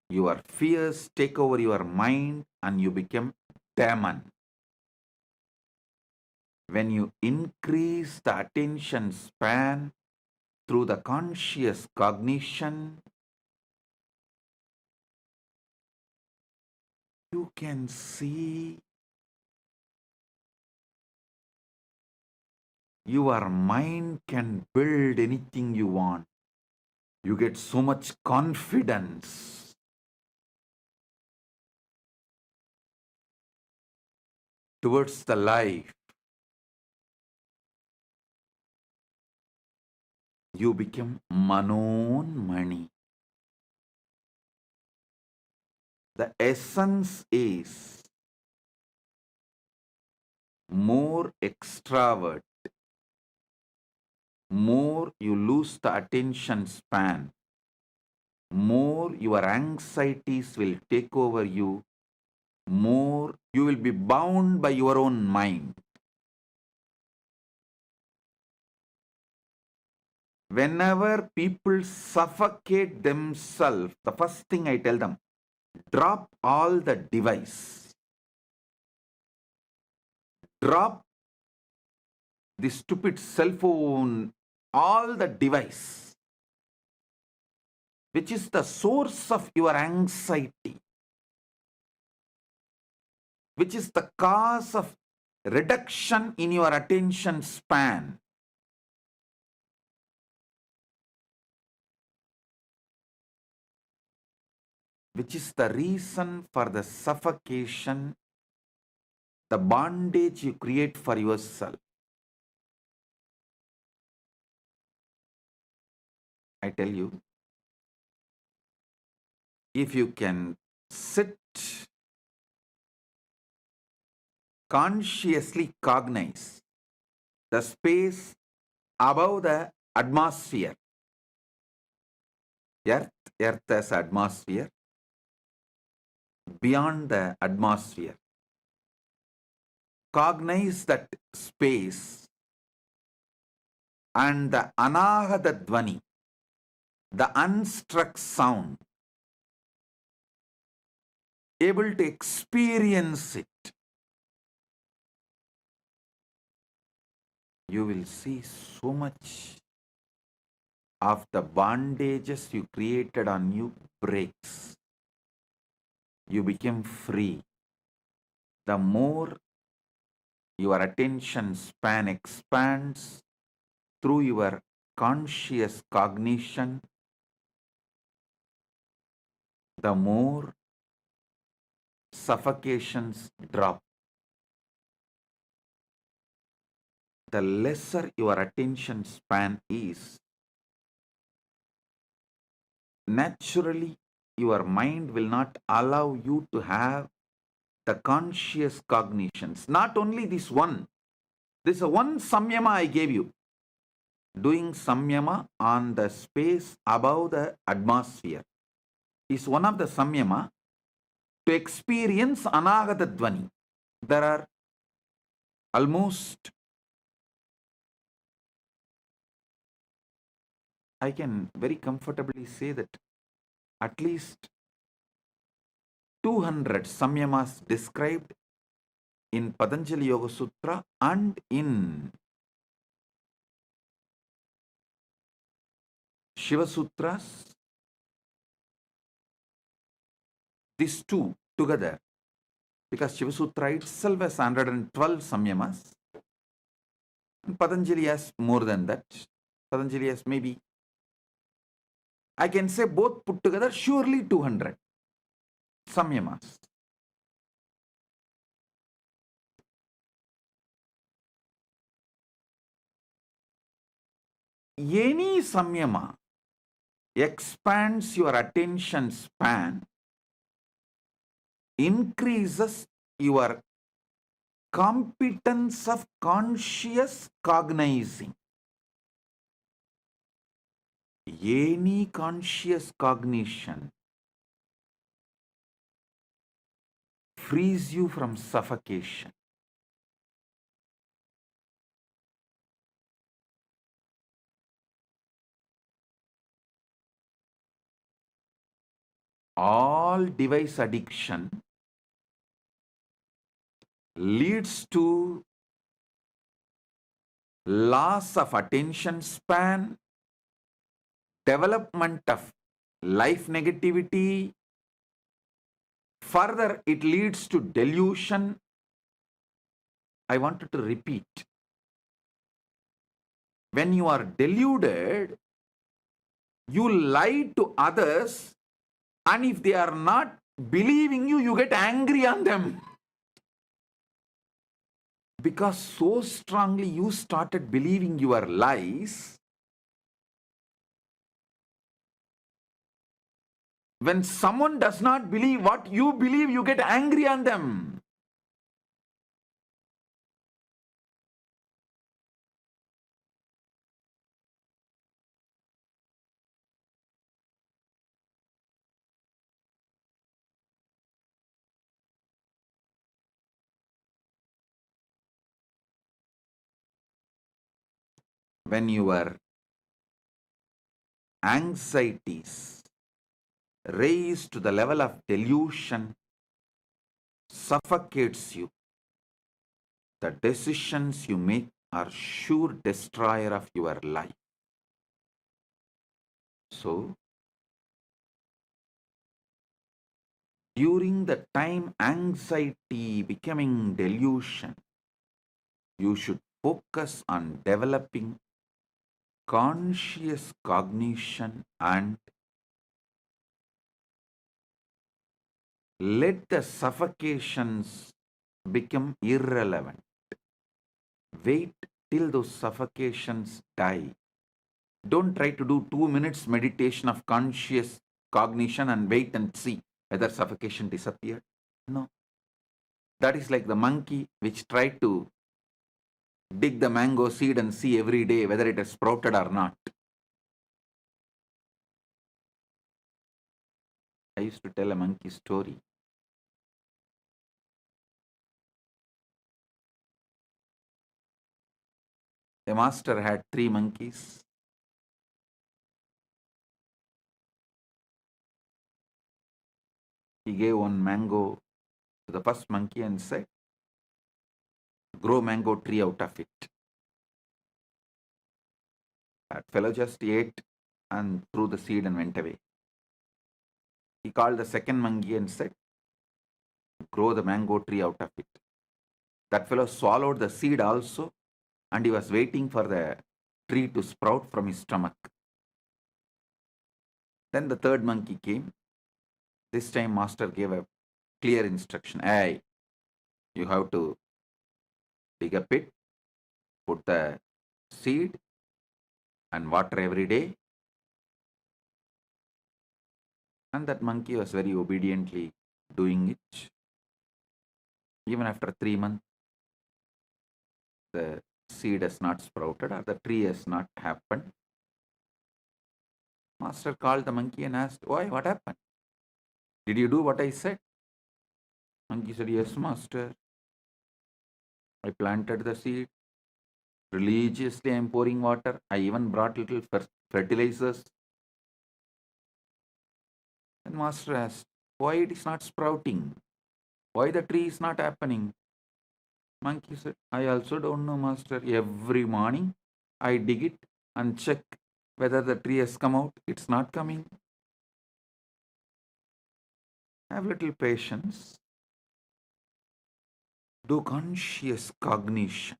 your fears take over your mind and you become demon. When you increase the attention span through the conscious cognition, you can see your mind can build anything you want. You get so much confidence. Towards the life. You become Manonmani. The essence is more extravert, more you lose the attention span, more your anxieties will take over you, more you will be bound by your own mind. Whenever people suffocate themselves, the first thing I tell them, drop all the device. Drop the stupid cell phone, all the device, which is the source of your anxiety, which is the cause of reduction in your attention span. Which is the reason for the suffocation, the bondage you create for yourself. I tell you, if you can sit, consciously cognize the space above the atmosphere, Earth as atmosphere, beyond the atmosphere, cognize that space and the anahata dvani, the unstruck sound, able to experience it, you will see so much of the bondages you created on you breaks. You become free. The more your attention span expands through your conscious cognition, the more suffocations drop. The lesser your attention span is, naturally your mind will not allow you to have the conscious cognitions. Not only this one, this is one samyama I gave you. Doing samyama on the space above the atmosphere is one of the samyama to experience anagata dvani. There are almost, I can very comfortably say that at least 200 samyamas described in Patanjali Yoga Sutra and in Shiva Sutras. These two together, because Shiva Sutra itself has 112 samyamas, and Patanjali has more than that. Patanjali has maybe, I can say both put together, surely 200 samyamas. Any samyama expands your attention span, increases your competence of conscious cognizing. Any conscious cognition frees you from suffocation. All device addiction leads to loss of attention span, development of life negativity. Further, it leads to delusion. I wanted to repeat. When you are deluded, you lie to others, and if they are not believing you, you get angry on them. Because so strongly you started believing your lies, when someone does not believe what you believe, you get angry on them. When your anxieties raise to the level of delusion, suffocates you, the decisions you make are sure destroyer of your life. So, during the time anxiety becoming delusion, you should focus on developing conscious cognition and let the suffocations become irrelevant. Wait till those suffocations die. Don't try to do 2 minutes meditation of conscious cognition and wait and see whether suffocation disappeared. No. That is like the monkey which tried to dig the mango seed and see every day whether it has sprouted or not. I used to tell a monkey story. A master had 3 monkeys. He gave one mango to the first monkey and said, grow mango tree out of it. That fellow just ate and threw the seed and went away. He called the second monkey and said, grow the mango tree out of it. That fellow swallowed the seed also, and he was waiting for the tree to sprout from his stomach. Then the third monkey came. This time master gave a clear instruction. Hey, you have to dig a pit, put the seed and water every day. And that monkey was very obediently doing it. Even after 3 months, the seed has not sprouted or the tree has not happened. Master called the monkey and asked, why, what happened? Did you do what I said? Monkey said, yes, master. I planted the seed. Religiously I am pouring water. I even brought little fertilizers. And master asked, why it is not sprouting? Why the tree is not happening? Monkey said, I also don't know, master. Every morning I dig it and check whether the tree has come out. It's not coming. Have little patience. Do conscious cognition.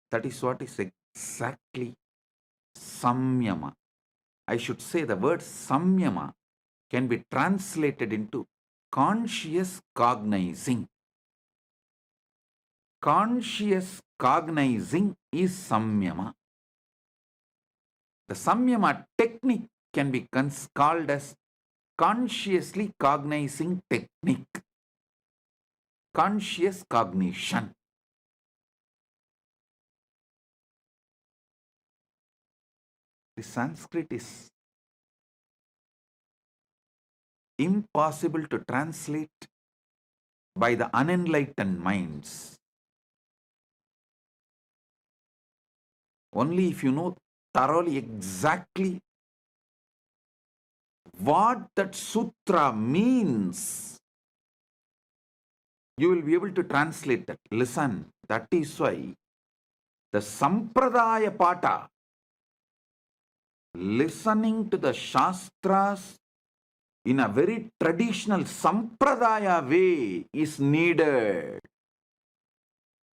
That is what is exactly samyama. I should say the word samyama can be translated into conscious cognizing. Conscious cognizing is samyama. The samyama technique can be called as consciously cognizing technique. Conscious cognition. The Sanskrit is impossible to translate by the unenlightened minds. Only if you know thoroughly exactly what that sutra means, you will be able to translate that. Listen, that is why the Sampradaya Pata, listening to the Shastras in a very traditional Sampradaya way is needed.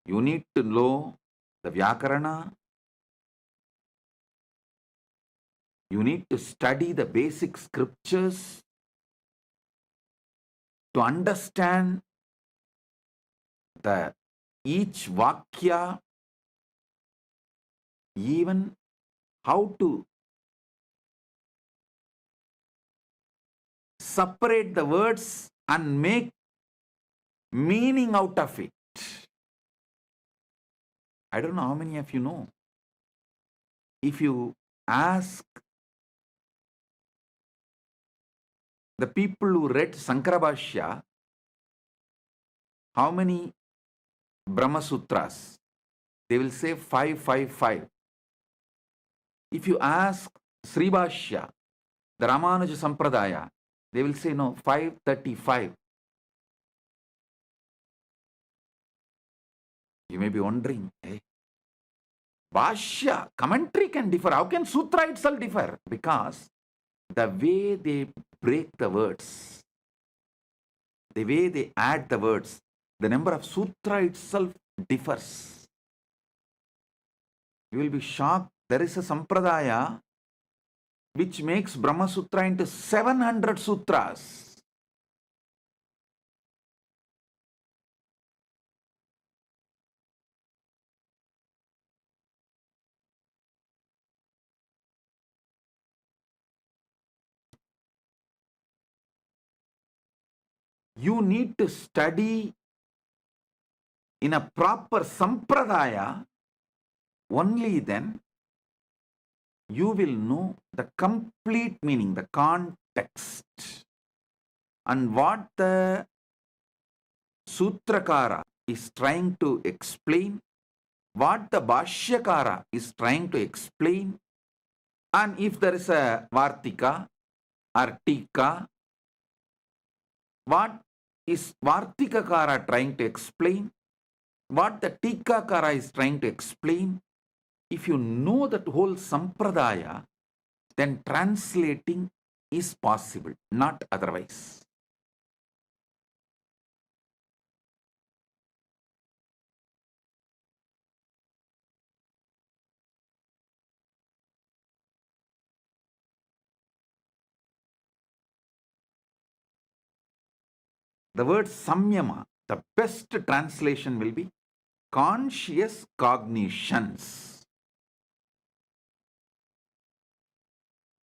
You need to know the Vyakarana. You need to study the basic scriptures to understand each Vakya, even how to separate the words and make meaning out of it. I don't know how many of you know. If you ask the people who read Sankarabhashya, how many Brahma Sutras? They will say 555. If you ask Sribhashya, the Ramanuja Sampradaya, they will say no, 535. You may be wondering, hey, Bhashya, commentary can differ. How can Sutra itself differ? Because the way they break the words, the way they add the words, the number of Sutra itself differs. You will be shocked. There is a Sampradaya which makes Brahma Sutra into 700 sutras. You need to study in a proper Sampradaya. Only then you will know the complete meaning, the context, and what the Sutrakara is trying to explain what the Bhashyakara is trying to explain, and if there is a Vartika or Tika, what is Vartikakara trying to explain, what the Tikakara is trying to explain. If you know that whole Sampradaya, then translating is possible, not otherwise. The word samyama, the best translation will be conscious cognitions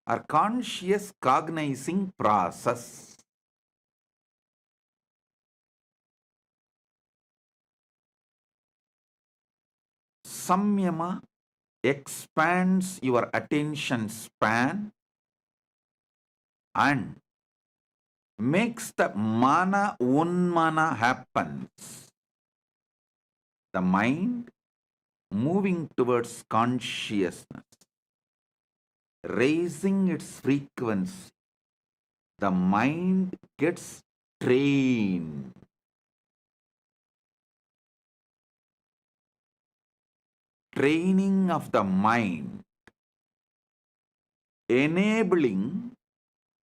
or conscious cognizing process. Samyama expands your attention span and makes the mana unmana happens. The mind moving towards consciousness, raising its frequency. The mind gets trained. Training of the mind, enabling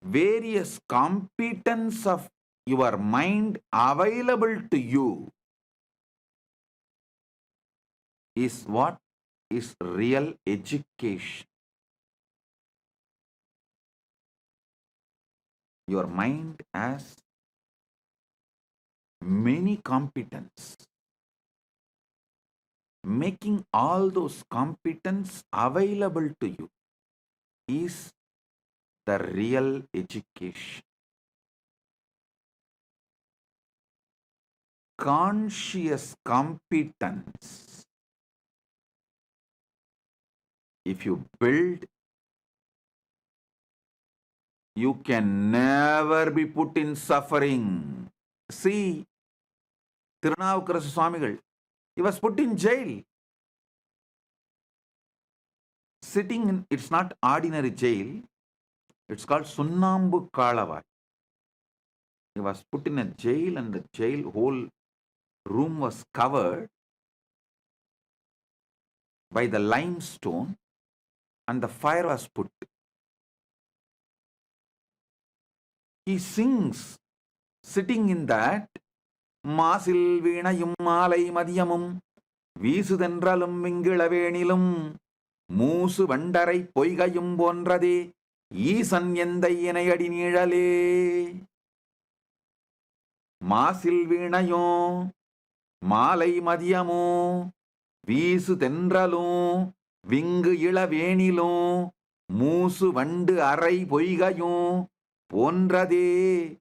various competence of your mind available to you is what is real education. Your mind has many competence. Making all those competence available to you is the real education. Conscious competence, if you build, you can never be put in suffering. See, Tirunavukarasa Swamigal, he was put in jail. Sitting in, it's not ordinary jail, it's called Sunnambu Kalavai. He was put in a jail and the jail whole room was covered by the limestone and the fire was put. He sings, sitting in that, Masil Veenayum Malai Madhyamum, Veesudhendralum Vingilavenilum, Moosu Vandarai Poigayum Bonrade, Eesan Endai Enayadi Nizhale. Masil Veenayum Malai Madhyamum, Veesudhendralum Vingilavenilum, Moosu Vandu Arai Poigayum Bonrade,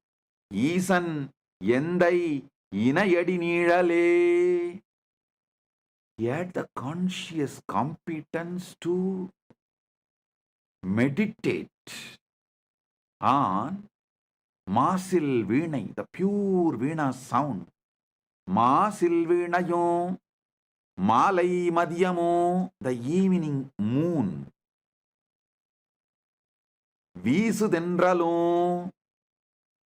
Eesan Endai Inayadi Nizhale. He had the conscious competence to meditate on Masil Veenai, the pure Veena sound. Masil Veenayo, Malai Madhyamo, the evening moon. Veesudhendralo,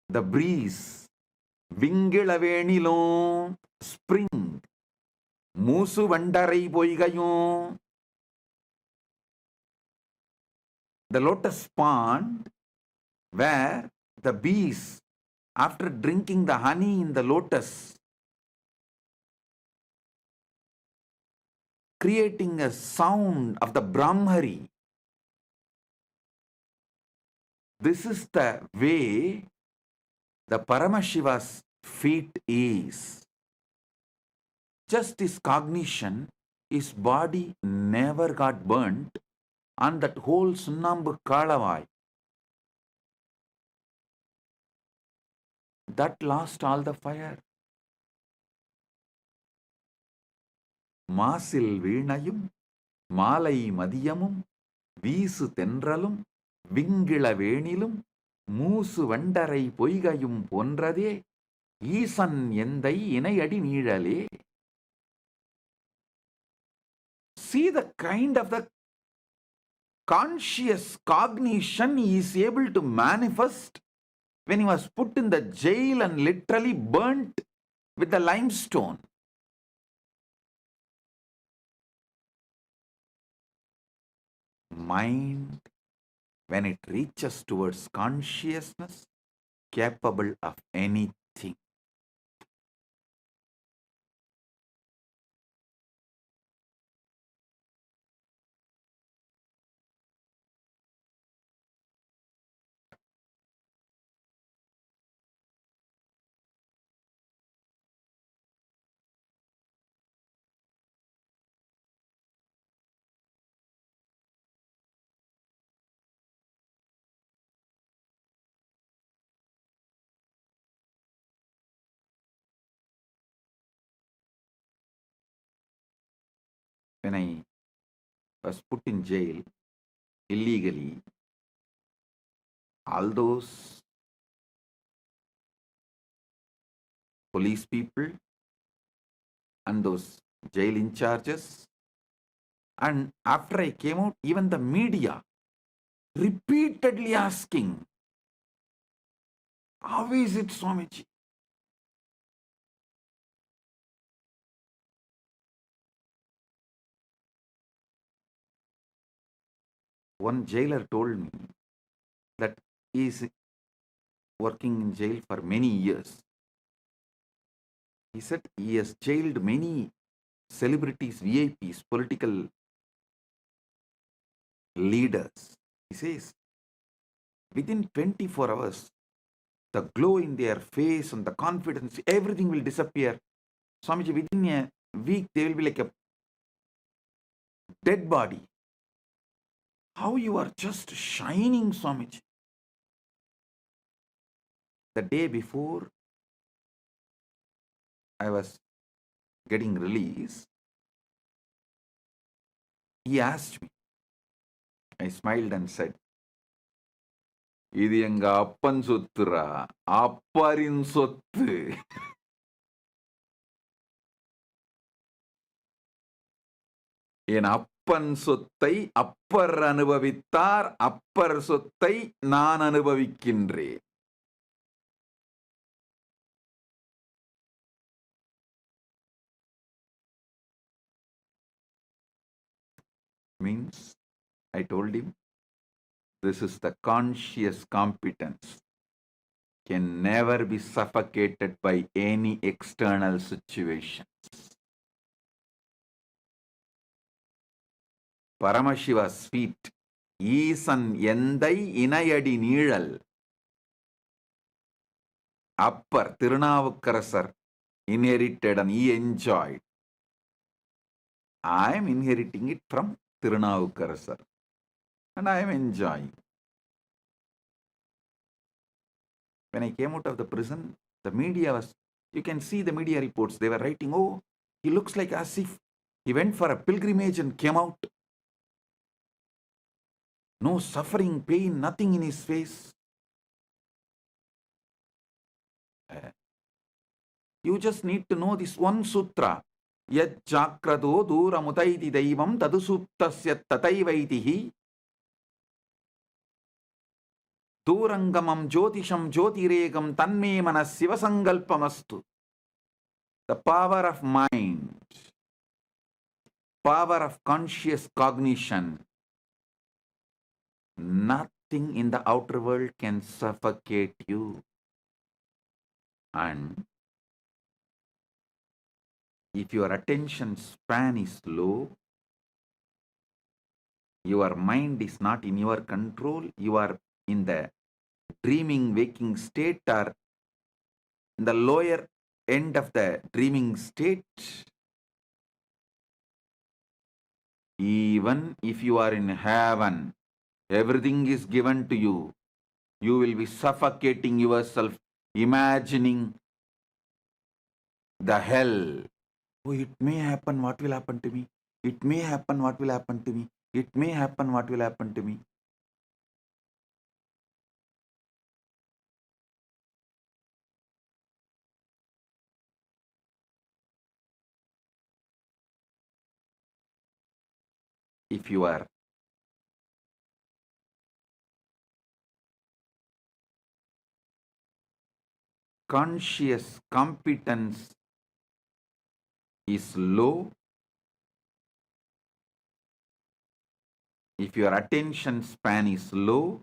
the breeze. Vingilavenilo, spring. Moosu Vandarai Poigayo, the lotus pond, where the bees, after drinking the honey in the lotus, creating a sound of the Brahmari. This is the way the Paramashiva's feet is. Just his cognition, his body never got burnt on that whole Sunnambu Kalavai. That lost all the fire. Masil Veenayum, Malai Madhyamum, Veesu Thendralum, Vingilavenilum, Moosu Vandarai Poigayum Ponrade, Eesan Endai Inayadi Nizhale. See the kind of the conscious cognition he is able to manifest when he was put in the jail and literally burnt with the limestone. Mind, when it reaches towards consciousness, capable of anything. When I was put in jail illegally, all those police people and those jail in charges, and after I came out, even the media repeatedly asking, how is it, Swamiji? One jailer told me that he is working in jail for many years. He said he has jailed many celebrities, VIPs, political leaders. He says, within 24 hours, the glow in their face and the confidence, everything will disappear. Swamiji, within a week, they will be like a dead body. How you are just shining, Swamiji. The day before I was getting released, he asked me. I smiled and said, இது எங்க அப்பன் சொத்துரா, அப்பரின் சொத்து. என் அப்பன் சொத்தை அப்பர் அனுபவித்தார், அப்பர் சொத்தை நான் அனுபவிக்கின்றேன். Means, I told him, this is the conscious competence. Can never be suffocated by any external situations. Paramashiva's feet, ஈசன் எந்தை இணையடி நீழல். Appar Tirunavukkarasar inherited and he enjoyed. I am inheriting it from Tirunavukkarasar and I am enjoying. When I came out of the prison, the media was, you can see the media reports, they were writing, oh, he looks like as if he went for a pilgrimage and came out. No suffering, pain, nothing in his face. You just need to know this one sutra. Yat chakrado duramutaiti daivam tadusuptasya tataivaitihi durangamam jyotisham jyotiregam tanme manasyiva sangalpamastu. The power of mind, power of conscious cognition, nothing in the outer world can suffocate you. And if your attention span is low, your mind is not in your control, you are in the dreaming waking state or in the lower end of the dreaming state, even if you are in heaven, everything is given to you, you will be suffocating yourself, imagining the hell. Oh, it may happen, what will happen to me? It may happen, what will happen to me? It may happen, what will happen to me? if your conscious competence is low, if your attention span is low,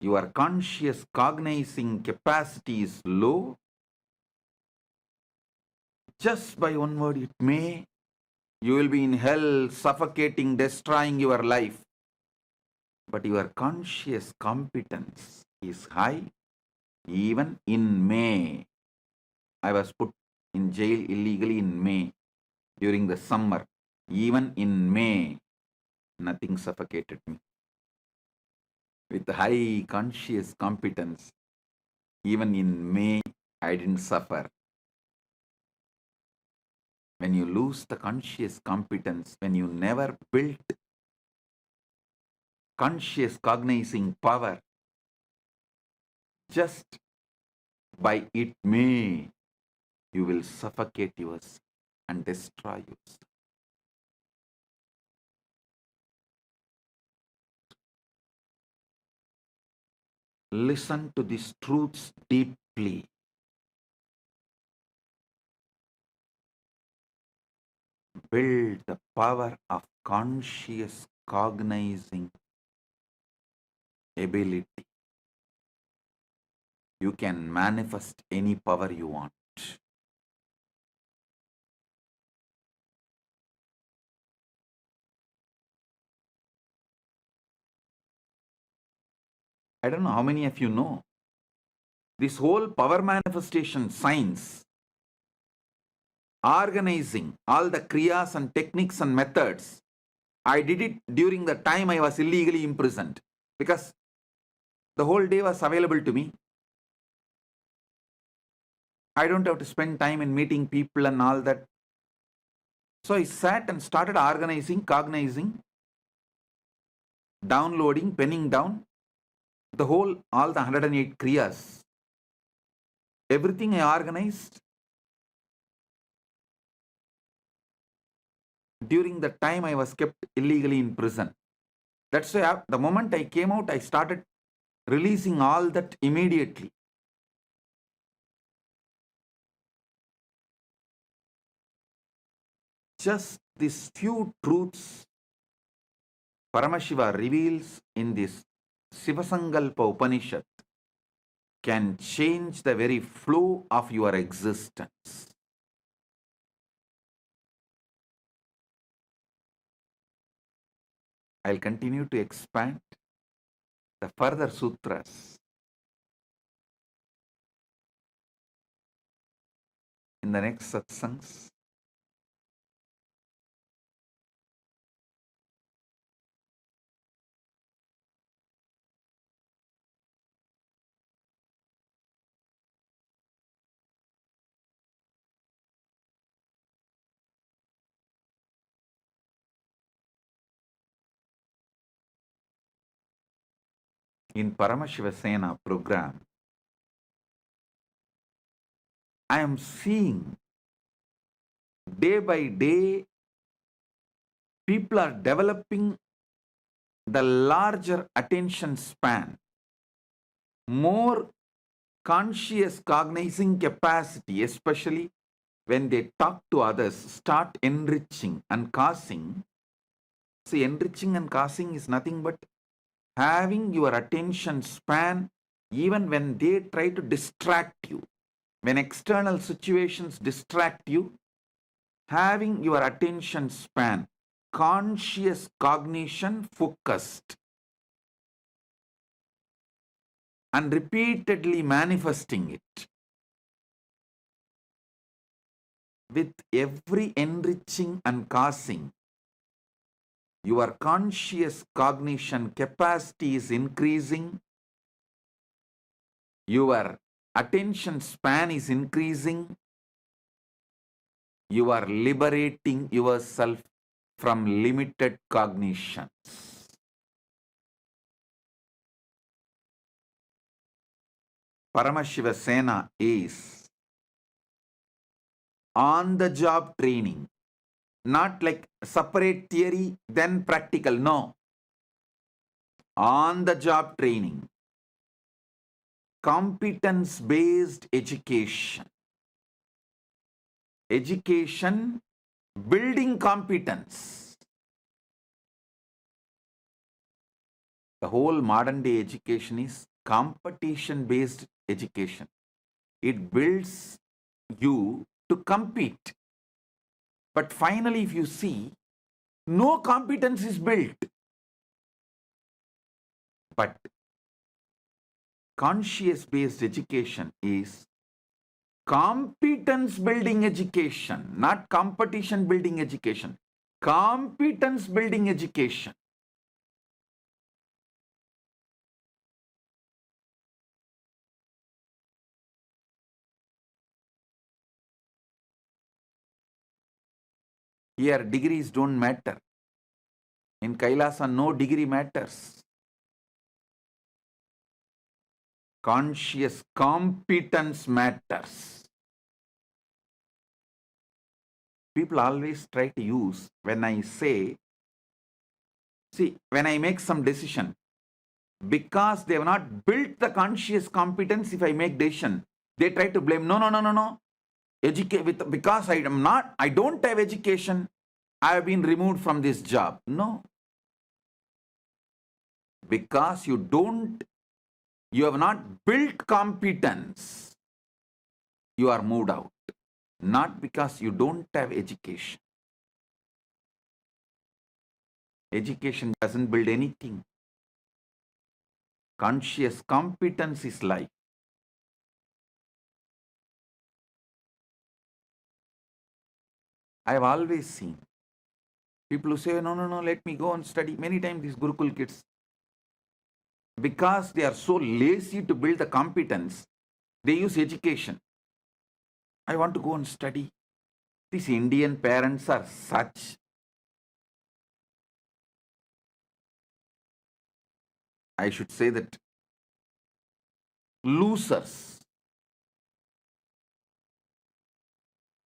your conscious cognizing capacity is low, just by one word, it may, you will be in hell, suffocating, destroying your life. But your conscious competence is high, even in May. I was put in jail illegally in May during the summer. Even in May, nothing suffocated me. With high conscious competence, even in May, I didn't suffer. When you lose the conscious competence, when you never built conscious cognizing power, just by it may, you will suffocate yourself and destroy yourself. Listen to these truths deeply. Build the power of conscious cognizing ability. You can manifest any power you want. I don't know how many of you know. This whole power manifestation science, organizing all the kriyas and techniques and methods, I did it during the time I was illegally imprisoned because the whole day was available to me. I don't have to spend time in meeting people and all that. So I sat and started organizing, cognizing, downloading, penning down all the 108 kriyas. Everything I organized during the time I was kept illegally in prison. That's why the moment I came out, I started releasing all that immediately. Just these few truths Paramashiva reveals in this Sivasankalpa Upanishad can change the very flow of your existence. I'll continue to expand the further sutras in the next satsangs. In Paramashiva Sena program, I am seeing day by day people are developing the larger attention span, more conscious cognizing capacity, especially when they talk to others, start enriching and causing. See, enriching and causing is nothing but having your attention span even when they try to distract you. When external situations distract you, having your attention span, conscious cognition focused, and repeatedly manifesting it. With every enriching and causing, your conscious cognition capacity is increasing, your attention span is increasing, you are liberating yourself from limited cognitions. Paramashiva Sena is on-the-job training Not like separate theory, then practical. No. On the job training. Competence-based education. Education building competence. The whole modern day education is competition-based education. It builds you to compete. But finally, if you see, no competence is built. But conscious-based education is competence building education, not competition building education. Competence building education. Here, degrees don't matter. In KAILASA, no degree matters. Conscious competence matters. People always try to use, when I say, see, when I make some decision, because they have not built the conscious competence, if I make decision, they try to blame, no. Because I don't have education, I have been removed from this job. No. Because you have not built competence, you are moved out. Not because you don't have education. Education doesn't build anything. Conscious competence is life. I have always seen people who say, no, let me go and study. Many times these Gurukul kids, because they are so lazy to build the competence, they use education. I want to go and study. These Indian parents are such. I should say that losers.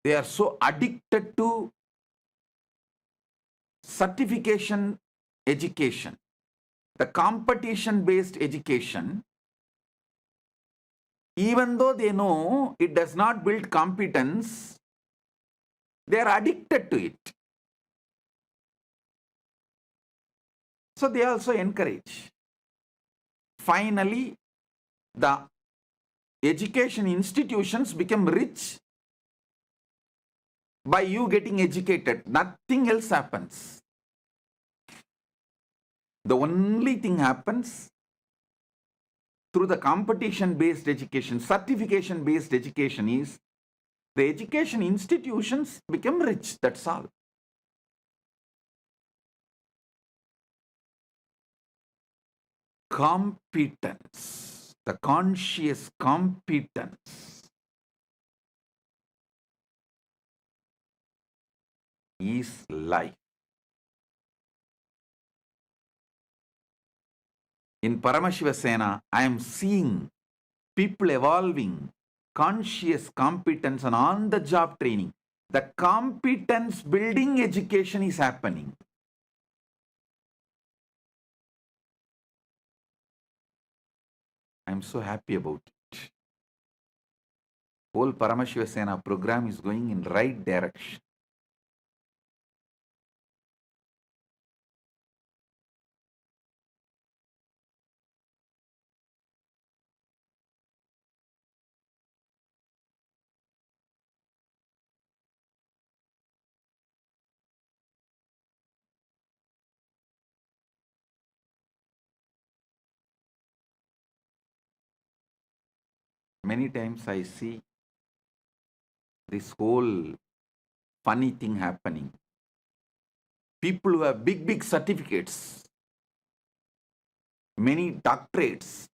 They are so addicted to certification education, the competition-based education, even though they know it does not build competence, they are addicted to it. So they also encourage. Finally, the education institutions become rich by you getting educated. Nothing else happens. The only thing happens through the competition-based education, certification-based education is the education institutions become rich. That's all. Competence, the conscious competence is life. In Paramashiva Sena, I am seeing people evolving conscious competence and on-the-job training. The competence building education is happening. I am so happy about it. Whole Paramashiva Sena program is going in right direction. Many times I see this whole funny thing happening. People who have big certificates, many doctorates,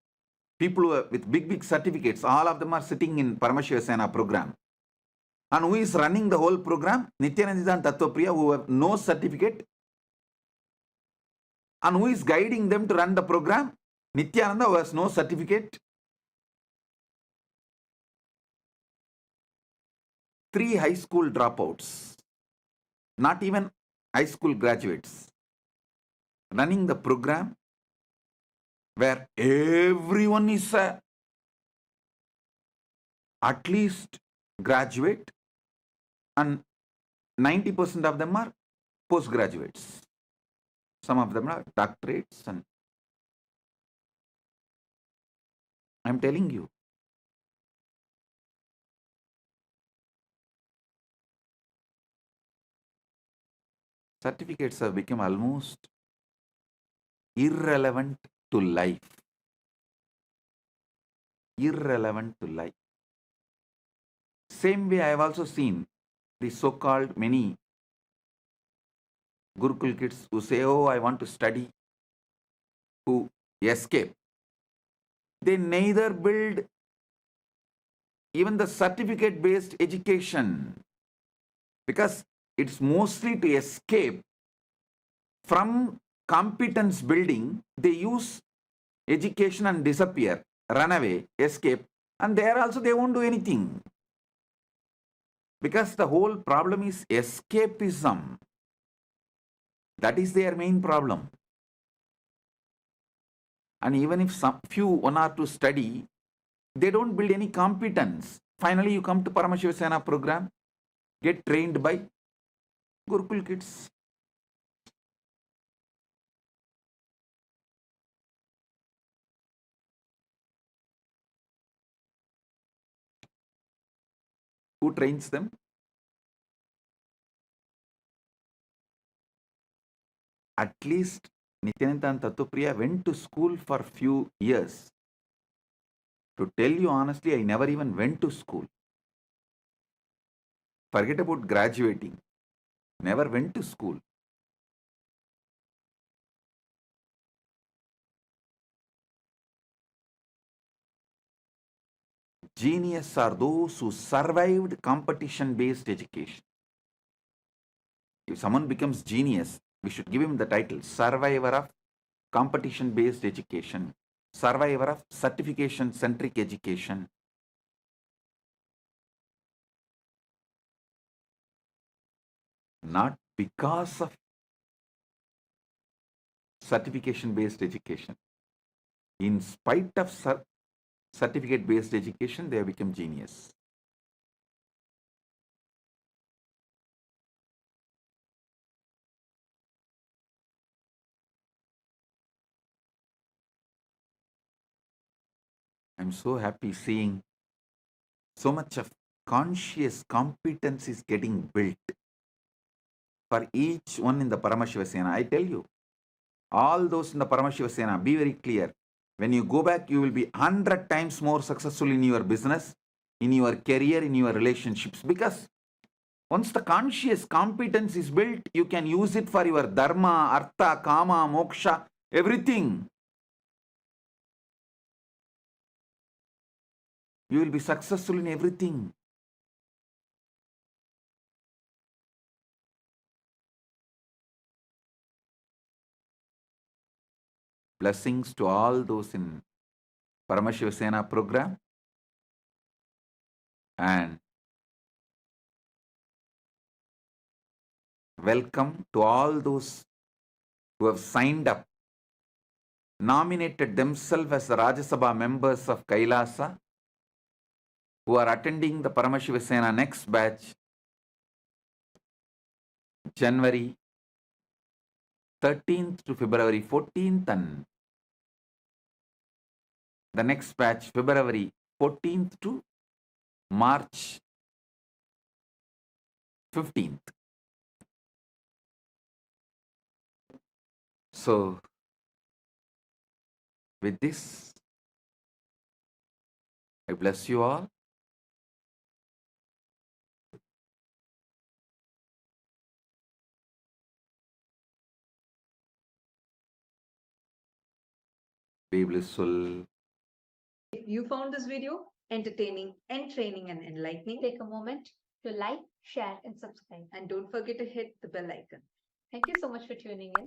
people who are with big certificates, all of them are sitting in Paramashiva Sena program. And who is running the whole program? Nithyananda and Tattvapriya, who have no certificate. And who is guiding them to run the program? Nithyananda, who has no certificate. 3 high school dropouts. not even high school graduates, running the program where everyone is at least graduate and 90% of them are postgraduates. Some of them are doctorates, and I'm telling you, certificates have become almost irrelevant to life. Irrelevant to life. Same way, I have also seen the so-called many Gurukul kids who say, oh, I want to study, who escape. They neither build even the certificate-based education, because it's mostly to escape from competence building. They use education and disappear, run away, escape, and there also they won't do anything. Because the whole problem is escapism. That is their main problem. And even if some few, one or two study, they don't build any competence. Finally, you come to Paramashivasena program, get trained by Gurukul kids. Who trains them? At least Nithyananda and Tattvapriya went to school for few years. To tell you honestly, I never even went to school. Forget about graduating. Never went to school. Genius are those who survived competition-based education. If someone becomes genius, we should give him the title survivor of competition-based education, survivor of certification-centric education. Not because of certification-based education. In spite of certificate-based education, they have become genius. I'm so happy seeing so much of conscious competence is getting built for each one in the Paramashivasena. I tell you, all those in the Paramashivasena, be very clear. When you go back, you will be 100 times more successful in your business, in your career, in your relationships. Because once the conscious competence is built, you can use it for your dharma, artha, kama, moksha, everything. You will be successful in everything. Blessings to all those in Paramashivasena program. And welcome to all those who have signed up, nominated themselves as the Rajya Sabha members of KAILASA, who are attending the Paramashivasena next batch, January 13th to February 14th, and the next batch, February 14th to March 15th. So, with this, I bless you all. Be blissful. If you found this video entertaining, entraining, and enlightening, take a moment to like, share, and subscribe. And don't forget to hit the bell icon. Thank you so much for tuning in.